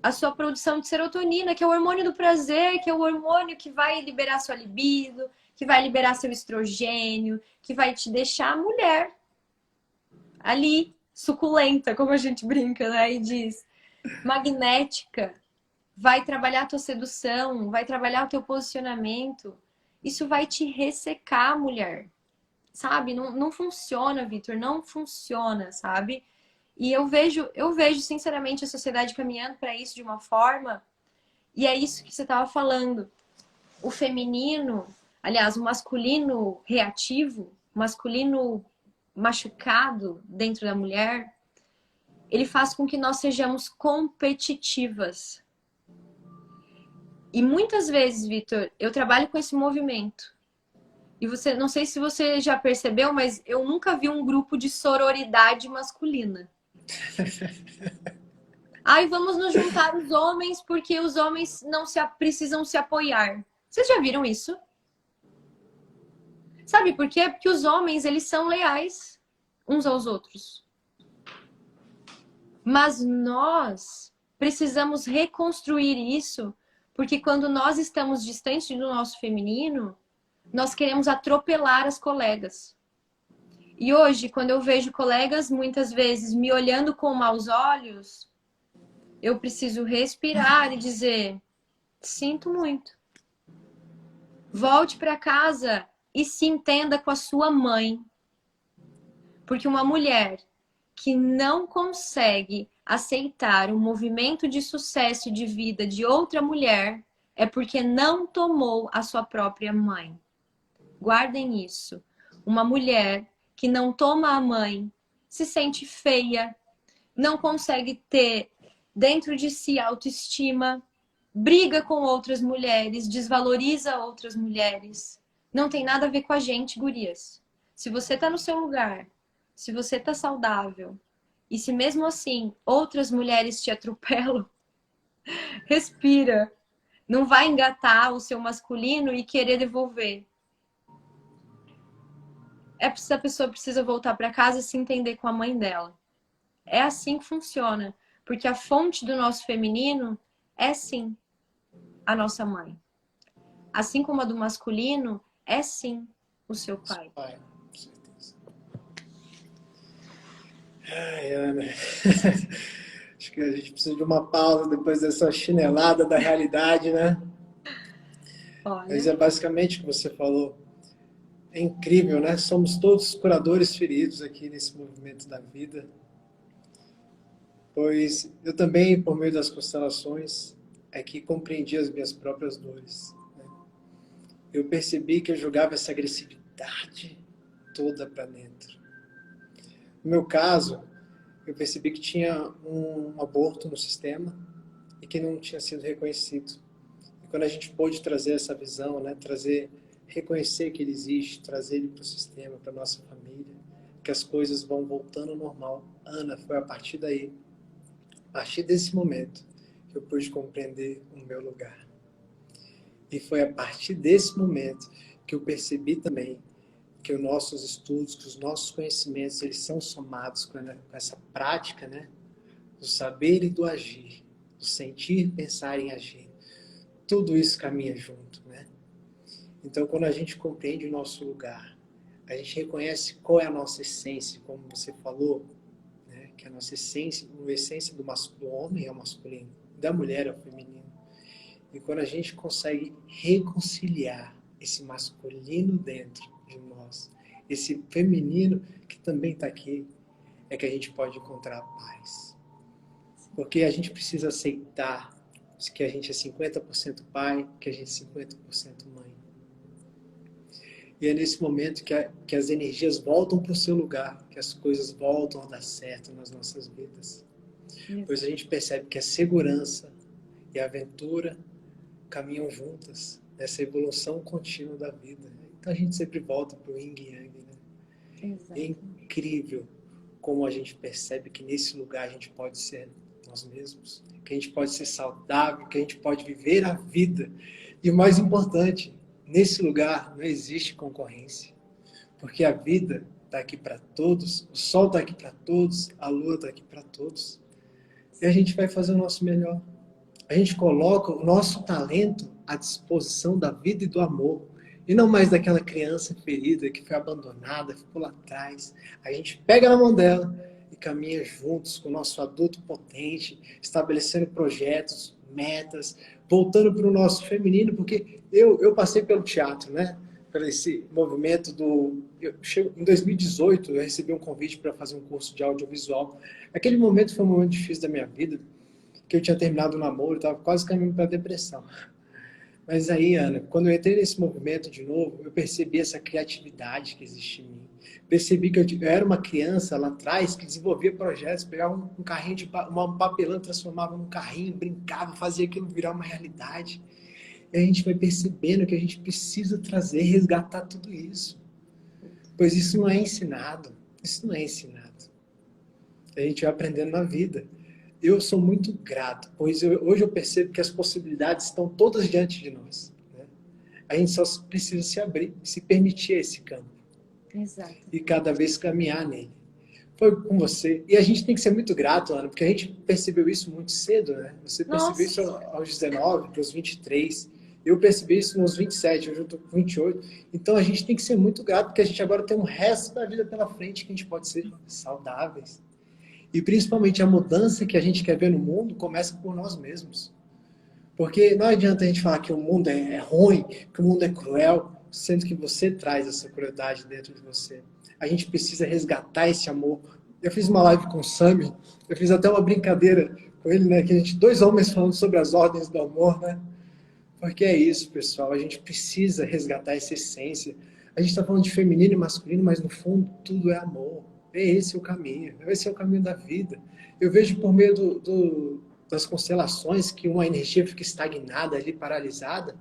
a sua produção de serotonina, que é o hormônio do prazer, que é o hormônio que vai liberar sua libido, que vai liberar seu estrogênio, que vai te deixar mulher ali, suculenta, como a gente brinca, né? E diz, magnética, vai trabalhar a tua sedução, vai trabalhar o teu posicionamento. Isso vai te ressecar, mulher. Sabe? Não funciona, Vitor, não funciona, sabe? E eu vejo sinceramente a sociedade caminhando para isso de uma forma, e é isso que você estava falando. o feminino, aliás, o masculino reativo, o masculino machucado dentro da mulher, ele faz com que nós sejamos competitivas. E muitas vezes, Vitor, eu trabalho com esse movimento. E você, não sei se você já percebeu, mas eu nunca vi um grupo de sororidade masculina. Ai, vamos nos juntar os homens porque os homens não precisam se apoiar. Vocês já viram isso? Sabe por quê? Porque os homens, eles são leais uns aos outros. Mas nós precisamos reconstruir isso, porque quando nós estamos distantes do nosso feminino, nós queremos atropelar as colegas. E hoje, quando eu vejo colegas muitas vezes me olhando com maus olhos, eu preciso respirar e dizer: sinto muito. Volte para casa e se entenda com a sua mãe. Porque uma mulher que não consegue aceitar um movimento de sucesso e de vida de outra mulher é porque não tomou a sua própria mãe. Guardem isso. Uma mulher que não toma a mãe se sente feia, não consegue ter dentro de si autoestima, briga com outras mulheres, desvaloriza outras mulheres. Não tem nada a ver com a gente, gurias. Se você tá no seu lugar, se você tá saudável, e se mesmo assim outras mulheres te atropelam, respira. Não vai engatar o seu masculino e querer devolver. A pessoa precisa voltar para casa e se entender com a mãe dela. É assim que funciona. Porque a fonte do nosso feminino é sim a nossa mãe. Assim como a do masculino é sim o seu pai.
Pai, com certeza. Ai, Ana. Acho que a gente precisa de uma pausa depois dessa chinelada da realidade, né? Mas
Olha,
é basicamente o que você falou. É incrível, né? Somos todos curadores feridos aqui nesse movimento da vida. Pois eu também, por meio das constelações, é que compreendi as minhas próprias dores. Né? Eu percebi que eu jogava essa agressividade toda para dentro. No meu caso, eu percebi que tinha um aborto no sistema e que não tinha sido reconhecido. E quando a gente pôde trazer essa visão, né, reconhecer que ele existe, trazer ele para o sistema, para a nossa família, que as coisas vão voltando ao normal. Ana, foi a partir daí, a partir desse momento, que eu pude compreender o meu lugar. E foi a partir desse momento que eu percebi também que os nossos estudos, que os nossos conhecimentos, eles são somados com essa prática, né, do saber e do agir, do sentir, pensar e agir. Tudo isso caminha junto, né? Então, quando a gente compreende o nosso lugar, a gente reconhece qual é a nossa essência, como você falou, né, que a nossa essência, a essência do homem é o masculino, da mulher é o feminino. E quando a gente consegue reconciliar esse masculino dentro de nós, esse feminino que também está aqui, é que a gente pode encontrar a paz. Porque a gente precisa aceitar que a gente é 50% pai, que a gente é 50% mãe. E é nesse momento que as energias voltam para o seu lugar, que as coisas voltam a dar certo nas nossas vidas. Pois a gente percebe que a segurança e a aventura caminham juntas nessa evolução contínua da vida. Então a gente sempre volta para o Yin e Yang, né? É incrível como a gente percebe que nesse lugar a gente pode ser nós mesmos, que a gente pode ser saudável, que a gente pode viver a vida. E o mais importante, nesse lugar não existe concorrência, porque a vida está aqui para todos, o sol está aqui para todos, a lua está aqui para todos. E a gente vai fazer o nosso melhor. A gente coloca o nosso talento à disposição da vida e do amor. E não mais daquela criança ferida que foi abandonada, ficou lá atrás. A gente pega na mão dela e caminha juntos com o nosso adulto potente, estabelecendo projetos, metas, voltando para o nosso feminino, porque eu passei pelo teatro, né? Por esse movimento em 2018, eu recebi um convite para fazer um curso de audiovisual. Aquele momento foi um momento difícil da minha vida, que eu tinha terminado o namoro, estava quase caminhando para a depressão. Mas aí, Ana, quando eu entrei nesse movimento de novo, eu percebi essa criatividade que existe em mim. Percebi que eu era uma criança lá atrás que desenvolvia projetos, pegava um carrinho uma papelão, transformava num carrinho, brincava, fazia aquilo virar uma realidade. E a gente vai percebendo que a gente precisa trazer, resgatar tudo isso. Pois isso não é ensinado. Isso não é ensinado. A gente vai aprendendo na vida. Eu sou muito grato, pois hoje eu percebo que as possibilidades estão todas diante de nós. Né? A gente só precisa se abrir, se permitir esse campo.
Exato.
E cada vez caminhar nele. Foi com você. E a gente tem que ser muito grato, Ana, porque a gente percebeu isso muito cedo, né? Você percebeu isso aos 19, para os 23. Eu percebi isso nos 27, hoje eu estou com 28. Então a gente tem que ser muito grato, porque a gente agora tem um resto da vida pela frente que a gente pode ser saudáveis. E principalmente a mudança que a gente quer ver no mundo começa por nós mesmos. Porque não adianta a gente falar que o mundo é ruim, que o mundo é cruel, sendo que você traz essa crueldade dentro de você. A gente precisa resgatar esse amor. Eu fiz uma live com o Sami, eu fiz até uma brincadeira com ele, né? Que a gente, dois homens falando sobre as ordens do amor, né? Porque é isso, pessoal. A gente precisa resgatar essa essência. A gente está falando de feminino e masculino, mas no fundo tudo é amor. É esse o caminho. Esse é o caminho da vida. Eu vejo por meio das constelações que uma energia fica estagnada ali, paralisada.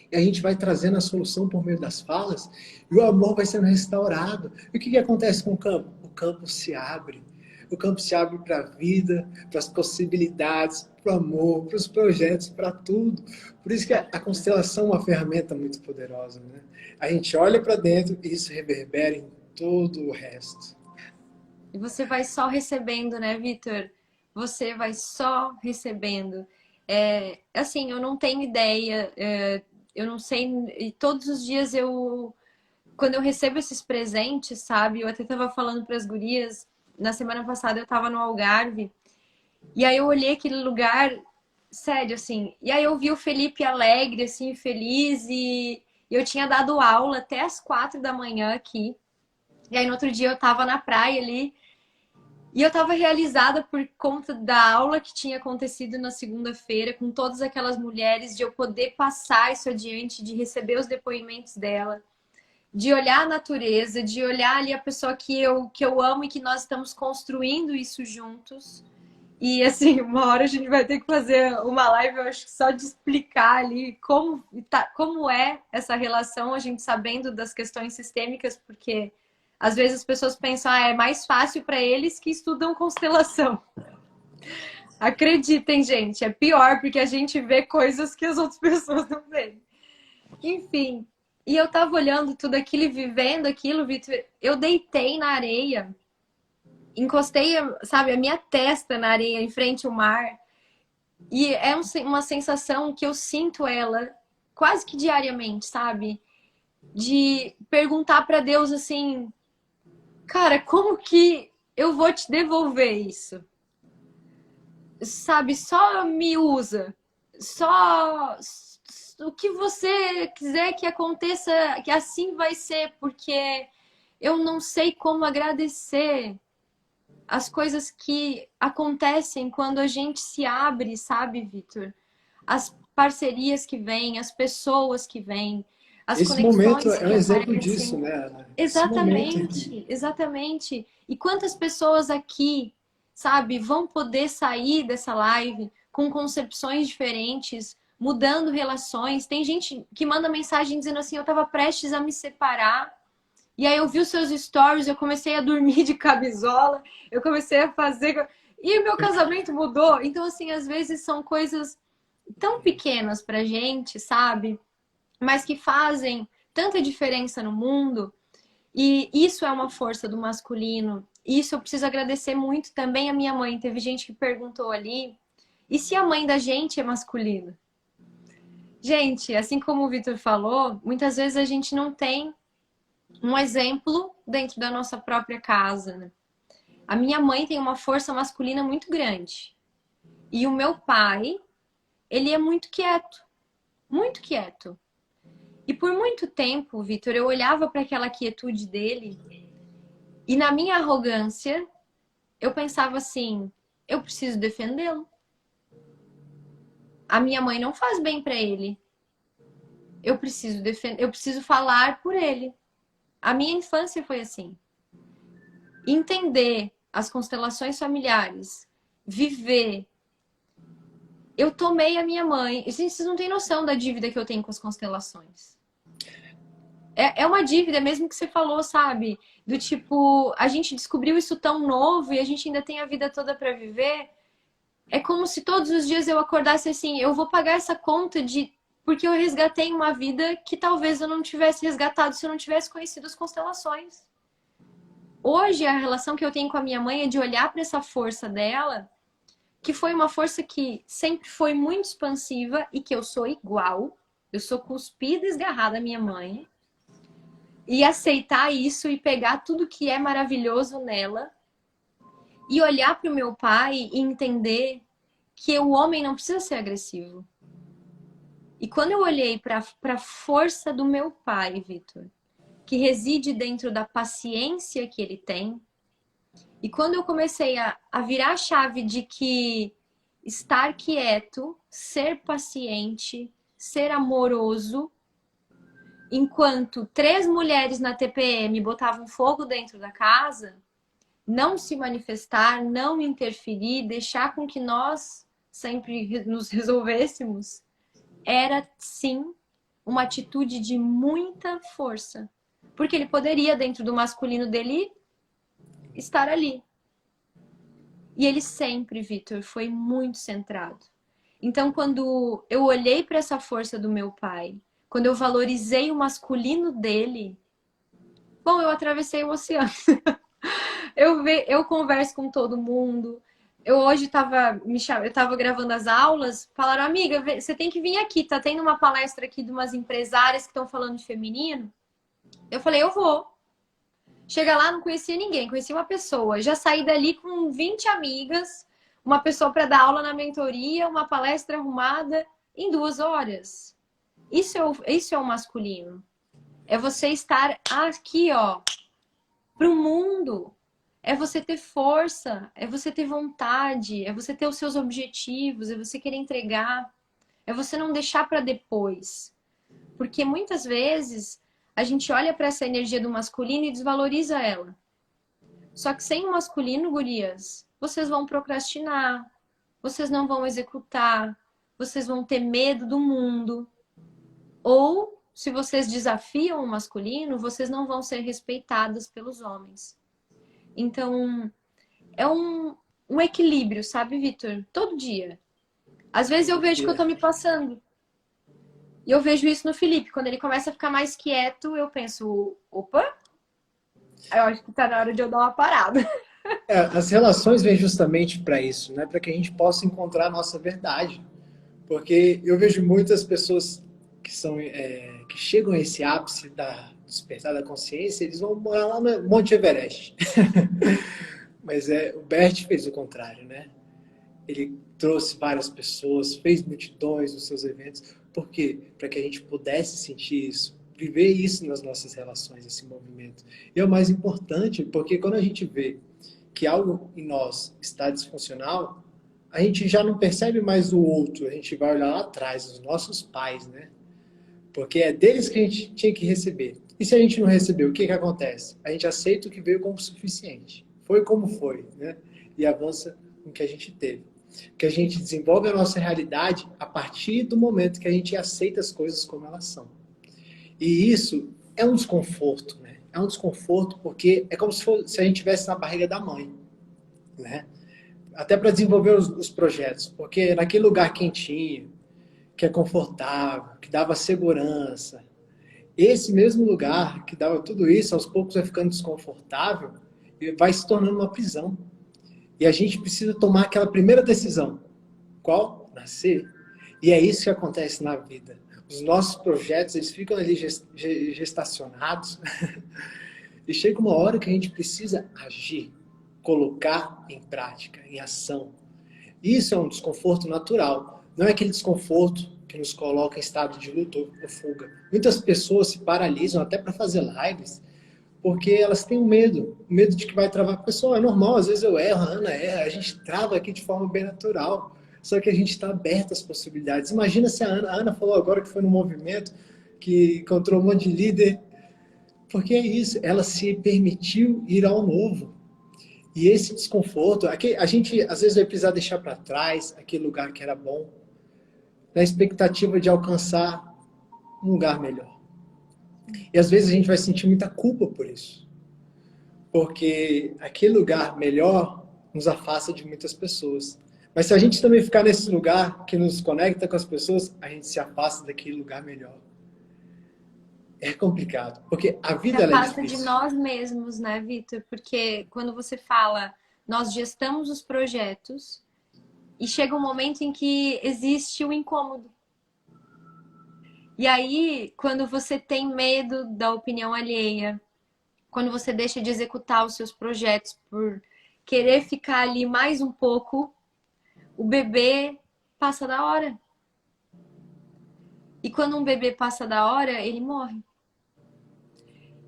E a gente vai trazendo a solução por meio das falas. E o amor vai sendo restaurado. E o que acontece com o campo? O campo se abre. O campo se abre para a vida, para as possibilidades, para o amor, para os projetos, para tudo. Por isso que a constelação é uma ferramenta muito poderosa. Né? A gente olha para dentro e isso reverbera em todo o resto.
E você vai só recebendo, né, Vitor? Você vai só recebendo. Assim, eu não tenho ideia, eu não sei, e todos os dias quando eu recebo esses presentes, sabe? Eu até tava falando para as gurias, na semana passada eu tava no Algarve, e aí eu olhei aquele lugar, sério, assim, e aí eu vi o Felipe alegre, assim, feliz, e eu tinha dado aula até as 4 da manhã aqui, e aí no outro dia eu tava na praia ali, e eu tava realizada por conta da aula que tinha acontecido na segunda-feira, com todas aquelas mulheres, de eu poder passar isso adiante, de receber os depoimentos dela, de olhar a natureza, de olhar ali a pessoa que eu amo e que nós estamos construindo isso juntos. E assim, uma hora a gente vai ter que fazer uma live, eu acho que só de explicar ali como é essa relação, a gente sabendo das questões sistêmicas, porque às vezes as pessoas pensam, é mais fácil para eles que estudam constelação. Acreditem, gente, é pior, porque a gente vê coisas que as outras pessoas não veem. Enfim, e eu tava olhando tudo aquilo e vivendo aquilo, Vitor, eu deitei na areia, encostei, sabe, a minha testa na areia em frente ao mar, e é uma sensação que eu sinto ela quase que diariamente, sabe? De perguntar para Deus assim, cara, como que eu vou te devolver isso? Sabe, só me usa. Só o que você quiser que aconteça, que assim vai ser, porque eu não sei como agradecer as coisas que acontecem quando a gente se abre, sabe, Vitor? As parcerias que vêm, as pessoas que vêm, as
Esse momento
conexões
é um
que
exemplo disso,
aparecem.
né, Ana? Esse momento aqui.
Exatamente, exatamente. E quantas pessoas aqui, sabe, vão poder sair dessa live com concepções diferentes, mudando relações. Tem gente que manda mensagem dizendo assim: eu estava prestes a me separar. E aí eu vi os seus stories, eu comecei a dormir de camisola, eu comecei a fazer. E o meu casamento mudou. Então, assim, às vezes são coisas tão pequenas pra gente, sabe? Mas que fazem tanta diferença no mundo. E isso é uma força do masculino. Isso eu preciso agradecer muito também a minha mãe. Teve gente que perguntou ali: e se a mãe da gente é masculina? Gente, assim como o Vitor falou, muitas vezes a gente não tem um exemplo dentro da nossa própria casa, né? A minha mãe tem uma força masculina muito grande. E o meu pai, ele é muito quieto. Muito quieto. E por muito tempo, Vitor, eu olhava para aquela quietude dele e na minha arrogância, eu pensava assim, eu preciso defendê-lo. A minha mãe não faz bem para ele. eu preciso defender, eu preciso falar por ele. A minha infância foi assim. Entender as constelações familiares, viver. Eu tomei a minha mãe. E vocês não têm noção da dívida que eu tenho com as constelações. É uma dívida mesmo que você falou, sabe? Do tipo, a gente descobriu isso tão novo e a gente ainda tem a vida toda para viver. É como se todos os dias eu acordasse assim, eu vou pagar essa conta de porque eu resgatei uma vida que talvez eu não tivesse resgatado se eu não tivesse conhecido as constelações. Hoje a relação que eu tenho com a minha mãe é de olhar para essa força dela, que foi uma força que sempre foi muito expansiva e que eu sou igual. Eu sou cuspida e esgarrada da minha mãe. E aceitar isso e pegar tudo que é maravilhoso nela e olhar para o meu pai e entender que o homem não precisa ser agressivo. E quando eu olhei para a força do meu pai, Vitor, que reside dentro da paciência que ele tem, e quando eu comecei a virar a chave de que estar quieto, ser paciente, ser amoroso, enquanto 3 mulheres na TPM botavam fogo dentro da casa, não se manifestar, não interferir, deixar com que nós sempre nos resolvêssemos, era sim uma atitude de muita força. Porque ele poderia, dentro do masculino dele, estar ali. E ele sempre, Vitor, foi muito centrado. Então, quando eu olhei para essa força do meu pai, quando eu valorizei o masculino dele, bom, eu atravessei o oceano. Eu converso com todo mundo. Eu hoje estava gravando as aulas, falaram, amiga, você tem que vir aqui, tá tendo uma palestra aqui de umas empresárias que estão falando de feminino. Eu falei, eu vou. Chega lá, não conhecia ninguém, conhecia uma pessoa. Já saí dali com 20 amigas, uma pessoa para dar aula na mentoria, uma palestra arrumada em 2 horas. Isso é o masculino. É você estar aqui, ó, pro mundo. É você ter força, é você ter vontade, é você ter os seus objetivos, é você querer entregar, é você não deixar para depois. Porque muitas vezes a gente olha para essa energia do masculino e desvaloriza ela. Só que sem o masculino, gurias, vocês vão procrastinar, vocês não vão executar, vocês vão ter medo do mundo. Ou, se vocês desafiam o masculino, vocês não vão ser respeitadas pelos homens. Então, é um equilíbrio, sabe, Vitor? Todo dia. Às vezes eu vejo que eu tô me passando. E eu vejo isso no Felipe. Quando ele começa a ficar mais quieto, eu penso, opa, eu acho que tá na hora de eu dar uma parada.
As relações vêm justamente para isso, né? Para que a gente possa encontrar a nossa verdade. Porque eu vejo muitas pessoas que chegam a esse ápice da despertar da consciência, eles vão morar lá no Monte Everest. Mas o Bert fez o contrário, né? Ele trouxe várias pessoas, fez multidões nos seus eventos. Por quê? Para que a gente pudesse sentir isso, viver isso nas nossas relações, esse movimento. E é o mais importante, porque quando a gente vê que algo em nós está disfuncional, a gente já não percebe mais o outro, a gente vai olhar lá atrás, os nossos pais, né? Porque é deles que a gente tinha que receber. E se a gente não recebeu, o que acontece? A gente aceita o que veio como suficiente. Foi como foi, né? E avança com o que a gente teve. Que a gente desenvolve a nossa realidade a partir do momento que a gente aceita as coisas como elas são. E isso é um desconforto, né? É um desconforto porque é como se a gente estivesse na barriga da mãe, né? Até para desenvolver os projetos, porque naquele lugar quentinho, que é confortável, que dava segurança, esse mesmo lugar que dava tudo isso, aos poucos vai ficando desconfortável e vai se tornando uma prisão. E a gente precisa tomar aquela primeira decisão. Qual? Nascer. E é isso que acontece na vida. Os nossos projetos, eles ficam ali gestacionados e chega uma hora que a gente precisa agir, colocar em prática, em ação. Isso é um desconforto natural. Não é aquele desconforto que nos coloca em estado de luta ou fuga. Muitas pessoas se paralisam até para fazer lives porque elas têm um medo de que vai travar a pessoa. É normal, às vezes eu erro, a Ana erra, a gente trava aqui de forma bem natural. Só que a gente está aberto às possibilidades. Imagina se a Ana falou agora que foi no movimento, que encontrou um monte de líder. Porque é isso, ela se permitiu ir ao novo. E esse desconforto, a gente às vezes vai precisar deixar para trás aquele lugar que era bom, na expectativa de alcançar um lugar melhor. E às vezes a gente vai sentir muita culpa por isso. Porque aquele lugar melhor nos afasta de muitas pessoas. Mas se a gente também ficar nesse lugar que nos conecta com as pessoas, a gente se afasta daquele lugar melhor. É complicado, porque a
Se
vida ela é
afasta de
difícil.
nós mesmos, né, Vitor? Porque quando você fala, nós gestamos os projetos e chega um momento em que existe o incômodo. E aí, quando você tem medo da opinião alheia, quando você deixa de executar os seus projetos por querer ficar ali mais um pouco, o bebê passa da hora. E quando um bebê passa da hora, ele morre.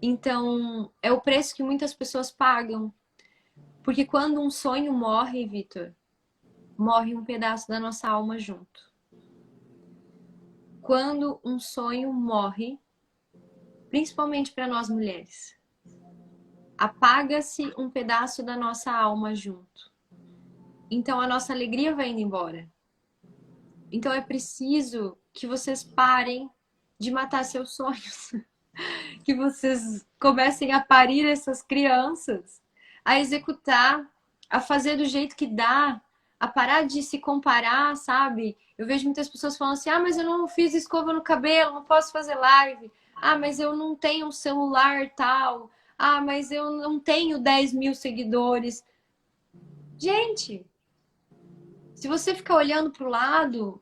Então, é o preço que muitas pessoas pagam. Porque quando um sonho morre, Vitor, morre um pedaço da nossa alma junto. Quando um sonho morre, principalmente para nós mulheres, apaga-se um pedaço da nossa alma junto. Então a nossa alegria vai indo embora. Então é preciso que vocês parem de matar seus sonhos. Que vocês comecem a parir essas crianças, a executar, a fazer do jeito que dá, a parar de se comparar, sabe? Eu vejo muitas pessoas falando assim: ah, mas eu não fiz escova no cabelo, não posso fazer live. Ah, mas eu não tenho um celular tal. Ah, mas eu não tenho 10 mil seguidores. Gente, se você ficar olhando para o lado,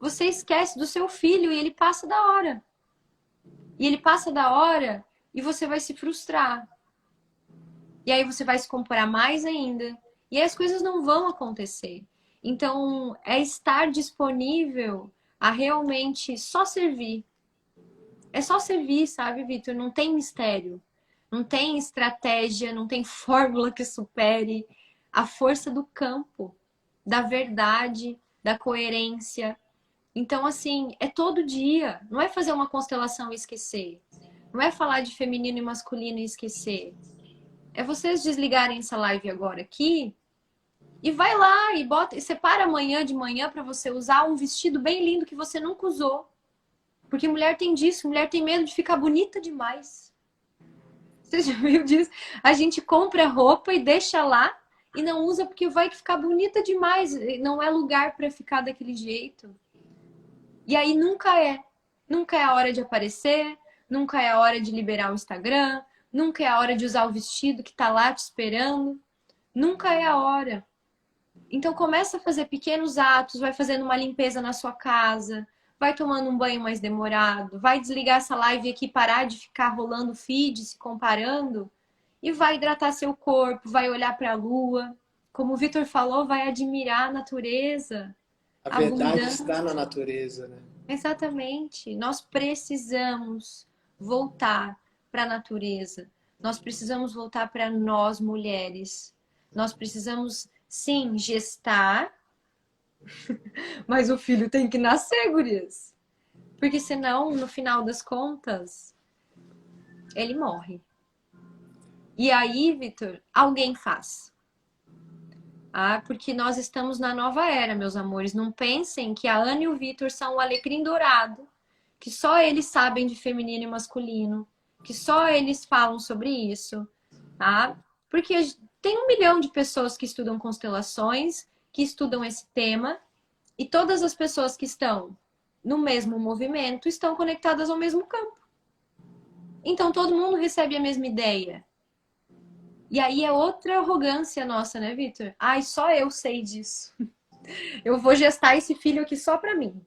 você esquece do seu filho e ele passa da hora. E ele passa da hora e você vai se frustrar. E aí você vai se comparar mais ainda. E aí as coisas não vão acontecer. Então, é estar disponível a realmente só servir. É só servir, sabe, Vitor? Não tem mistério. Não tem estratégia, não tem fórmula que supere a força do campo, da verdade, da coerência. Então, assim, é todo dia. Não é fazer uma constelação e esquecer. Não é falar de feminino e masculino e esquecer. É vocês desligarem essa live agora aqui e vai lá e bota, e separa amanhã de manhã para você usar um vestido bem lindo que você nunca usou. Porque mulher tem disso, mulher tem medo de ficar bonita demais. Você já viu disso? A gente compra roupa e deixa lá e não usa porque vai ficar bonita demais. Não é lugar para ficar daquele jeito. E aí nunca é. Nunca é a hora de aparecer, nunca é a hora de liberar o Instagram, nunca é a hora de usar o vestido que tá lá te esperando. Nunca é a hora. Então começa a fazer pequenos atos, vai fazendo uma limpeza na sua casa, vai tomando um banho mais demorado, vai desligar essa live aqui, parar de ficar rolando feed, se comparando, e vai hidratar seu corpo, vai olhar para a lua. Como o Vitor falou, vai admirar a natureza,
A
a
verdade
abundância.
está na natureza, né?
Exatamente. Nós precisamos voltar para a natureza. Nós precisamos voltar para nós, mulheres. Nós precisamos, sim, gestar, mas o filho tem que nascer, gurias. Porque senão, no final das contas, ele morre. E aí, Vitor, alguém faz. Ah, porque nós estamos na nova era, meus amores. Não pensem que a Ana e o Vitor são o alecrim dourado, que só eles sabem de feminino e masculino, que só eles falam sobre isso, tá? Porque tem 1 milhão de pessoas que estudam constelações, que estudam esse tema, e todas as pessoas que estão no mesmo movimento estão conectadas ao mesmo campo. Então todo mundo recebe a mesma ideia. E aí é outra arrogância nossa, né, Vitor? Ai, só eu sei disso. Eu vou gestar esse filho aqui só para mim.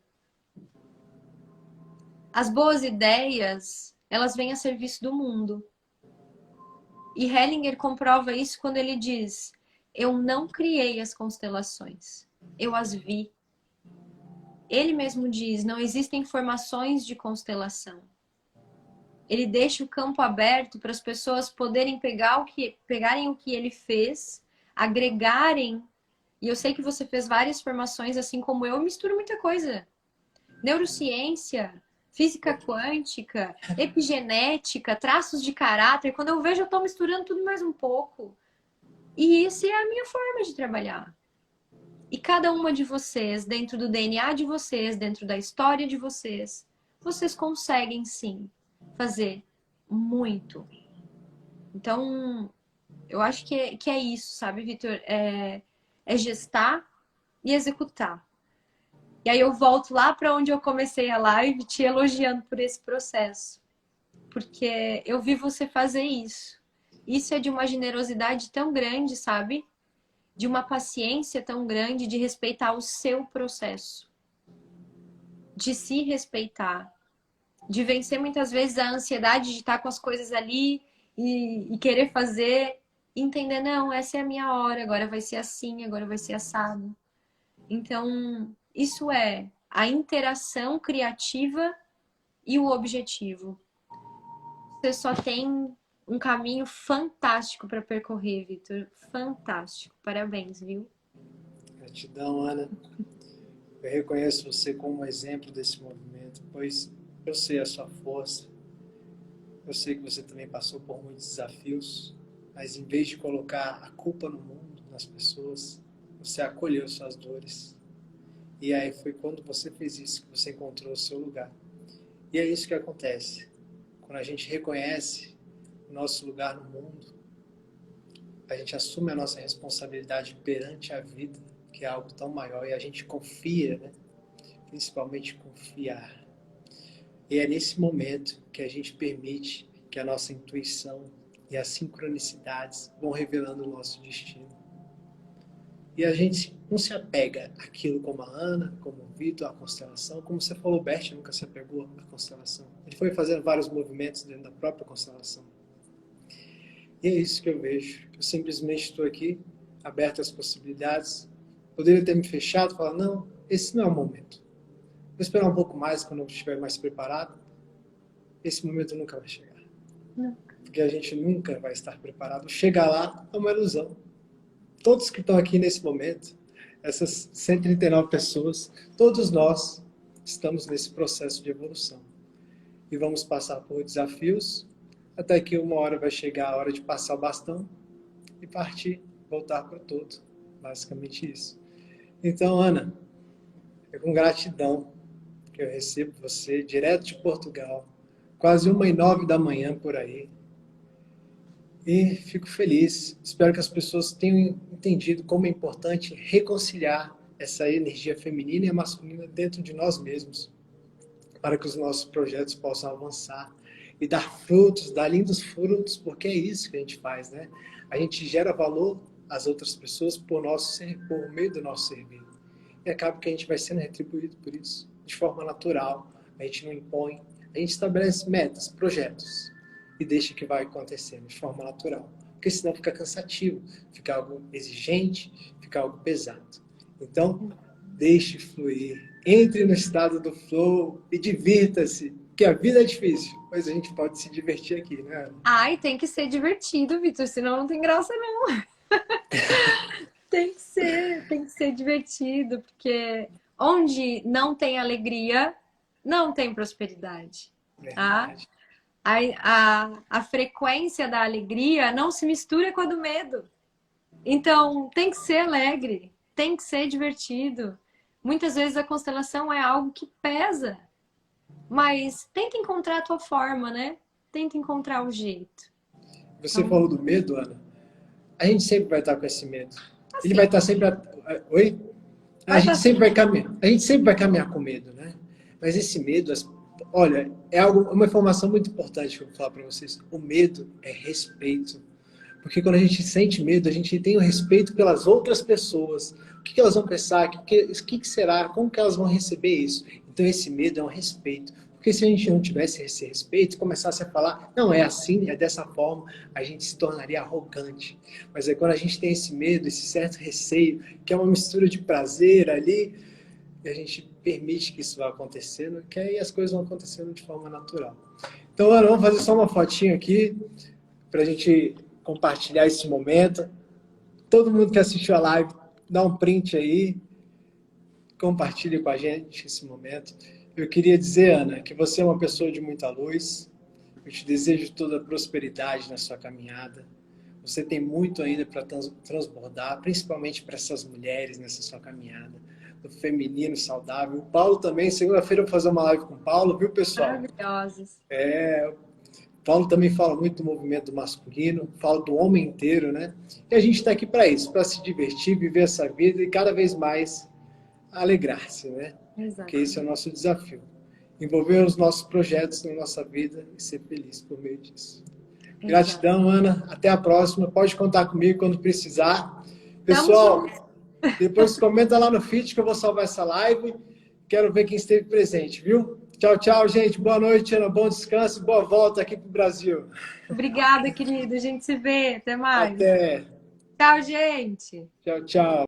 As boas ideias, elas vêm a serviço do mundo. E Hellinger comprova isso quando ele diz: eu não criei as constelações, eu as vi. Ele mesmo diz: não existem formações de constelação. Ele deixa o campo aberto para as pessoas poderem pegarem o que ele fez, agregarem. E eu sei que você fez várias formações, assim como eu misturo muita coisa. Neurociência, física quântica, epigenética, traços de caráter. Quando eu vejo, eu estou misturando tudo mais um pouco. E isso é a minha forma de trabalhar. E cada uma de vocês, dentro do DNA de vocês, dentro da história de vocês, vocês conseguem sim fazer muito. Então, eu acho que é isso, sabe, Vitor? É gestar e executar. E aí eu volto lá para onde eu comecei a live, te elogiando por esse processo. Porque eu vi você fazer isso. Isso é de uma generosidade tão grande, sabe? De uma paciência tão grande de respeitar o seu processo. De se respeitar. De vencer muitas vezes a ansiedade de estar com as coisas ali e querer fazer. Entender, não, essa é a minha hora, agora vai ser assim, agora vai ser assado. Então, isso é a interação criativa e o objetivo. Você só tem um caminho fantástico para percorrer, Vitor. Fantástico. Parabéns, viu?
Gratidão, Ana. Eu reconheço você como um exemplo desse movimento, pois eu sei a sua força. Eu sei que você também passou por muitos desafios, mas em vez de colocar a culpa no mundo, nas pessoas, você acolheu suas dores. E aí foi quando você fez isso que você encontrou o seu lugar. E é isso que acontece. Quando a gente reconhece o nosso lugar no mundo, a gente assume a nossa responsabilidade perante a vida, que é algo tão maior, e a gente confia, né? Principalmente confiar. E é nesse momento que a gente permite que a nossa intuição e as sincronicidades vão revelando o nosso destino. E a gente não se apega àquilo como a Ana, como o Vitor, a constelação. Como você falou, o Bert nunca se apegou à constelação. Ele foi fazendo vários movimentos dentro da própria constelação. E é isso que eu vejo. Eu simplesmente estou aqui, aberto às possibilidades. Poderia ter me fechado e falar, não, esse não é o momento. Vou esperar um pouco mais quando eu estiver mais preparado. Esse momento nunca vai chegar.
Não.
Porque a gente nunca vai estar preparado. Chegar lá é uma ilusão. Todos que estão aqui nesse momento, essas 139 pessoas, todos nós estamos nesse processo de evolução. E vamos passar por desafios, até que uma hora vai chegar a hora de passar o bastão e partir, voltar para o todo. Basicamente isso. Então, Ana, é com gratidão que eu recebo você, direto de Portugal, quase 1h09 da manhã por aí. E fico feliz. Espero que as pessoas tenham entendido como é importante reconciliar essa energia feminina e masculina dentro de nós mesmos, para que os nossos projetos possam avançar e dar frutos, dar lindos frutos, porque é isso que a gente faz, né? A gente gera valor às outras pessoas por meio do nosso serviço. E acaba que a gente vai sendo retribuído por isso, de forma natural. A gente não impõe, a gente estabelece metas, projetos, e deixa que vai acontecendo de forma natural. Porque senão fica cansativo, fica algo exigente, fica algo pesado. Então, deixe fluir. Entre no estado do flow e divirta-se. Porque a vida é difícil, mas a gente pode se divertir aqui, né?
Ai, tem que ser divertido, Vitor, senão não tem graça, não. Tem que ser divertido, porque onde não tem alegria, não tem prosperidade. Tá?
Verdade.
A frequência da alegria não se mistura com a do medo. Então, tem que ser alegre, tem que ser divertido. Muitas vezes a constelação é algo que pesa, mas tenta encontrar a tua forma, né? Tenta encontrar o jeito.
Você falou do medo, Ana. A gente sempre vai estar com esse medo.
Assim,
Ele vai estar sempre... Oi? A gente sempre vai caminhar. A gente sempre vai caminhar com medo, né? Mas esse medo, olha, uma informação muito importante que eu vou falar para vocês. O medo é respeito. Porque quando a gente sente medo, a gente tem o respeito pelas outras pessoas. O que elas vão pensar? O que será? Como que elas vão receber isso? Então esse medo é um respeito. Porque se a gente não tivesse esse respeito, começasse a falar, não, é assim, é dessa forma, a gente se tornaria arrogante. Mas é quando a gente tem esse medo, esse certo receio, que é uma mistura de prazer ali, e a gente permite que isso vá acontecendo, que aí as coisas vão acontecendo de forma natural. Então, Ana, vamos fazer só uma fotinha aqui, para a gente compartilhar esse momento. Todo mundo que assistiu a live, dá um print aí, compartilhe com a gente esse momento. Eu queria dizer, Ana, que você é uma pessoa de muita luz. Eu te desejo toda a prosperidade na sua caminhada. Você tem muito ainda para transbordar, principalmente para essas mulheres nessa sua caminhada, do feminino saudável. O Paulo também, segunda-feira eu vou fazer uma live com o Paulo, viu, pessoal?
Maravilhosos.
O Paulo também fala muito do movimento masculino, fala do homem inteiro, né? E a gente está aqui para isso, para se divertir, viver essa vida e cada vez mais alegrar-se, né?
Exato.
Porque esse é o nosso desafio. Envolver os nossos projetos na nossa vida e ser feliz por meio disso. Gratidão, Ana. Até a próxima. Pode contar comigo quando precisar. Pessoal, depois comenta lá no feed que eu vou salvar essa live. Quero ver quem esteve presente, viu? Tchau, tchau, gente. Boa noite, Ana. Bom descanso. Boa volta aqui para o Brasil.
Obrigada, querido. A gente se vê. Até mais.
Até.
Tchau, gente.
Tchau, tchau.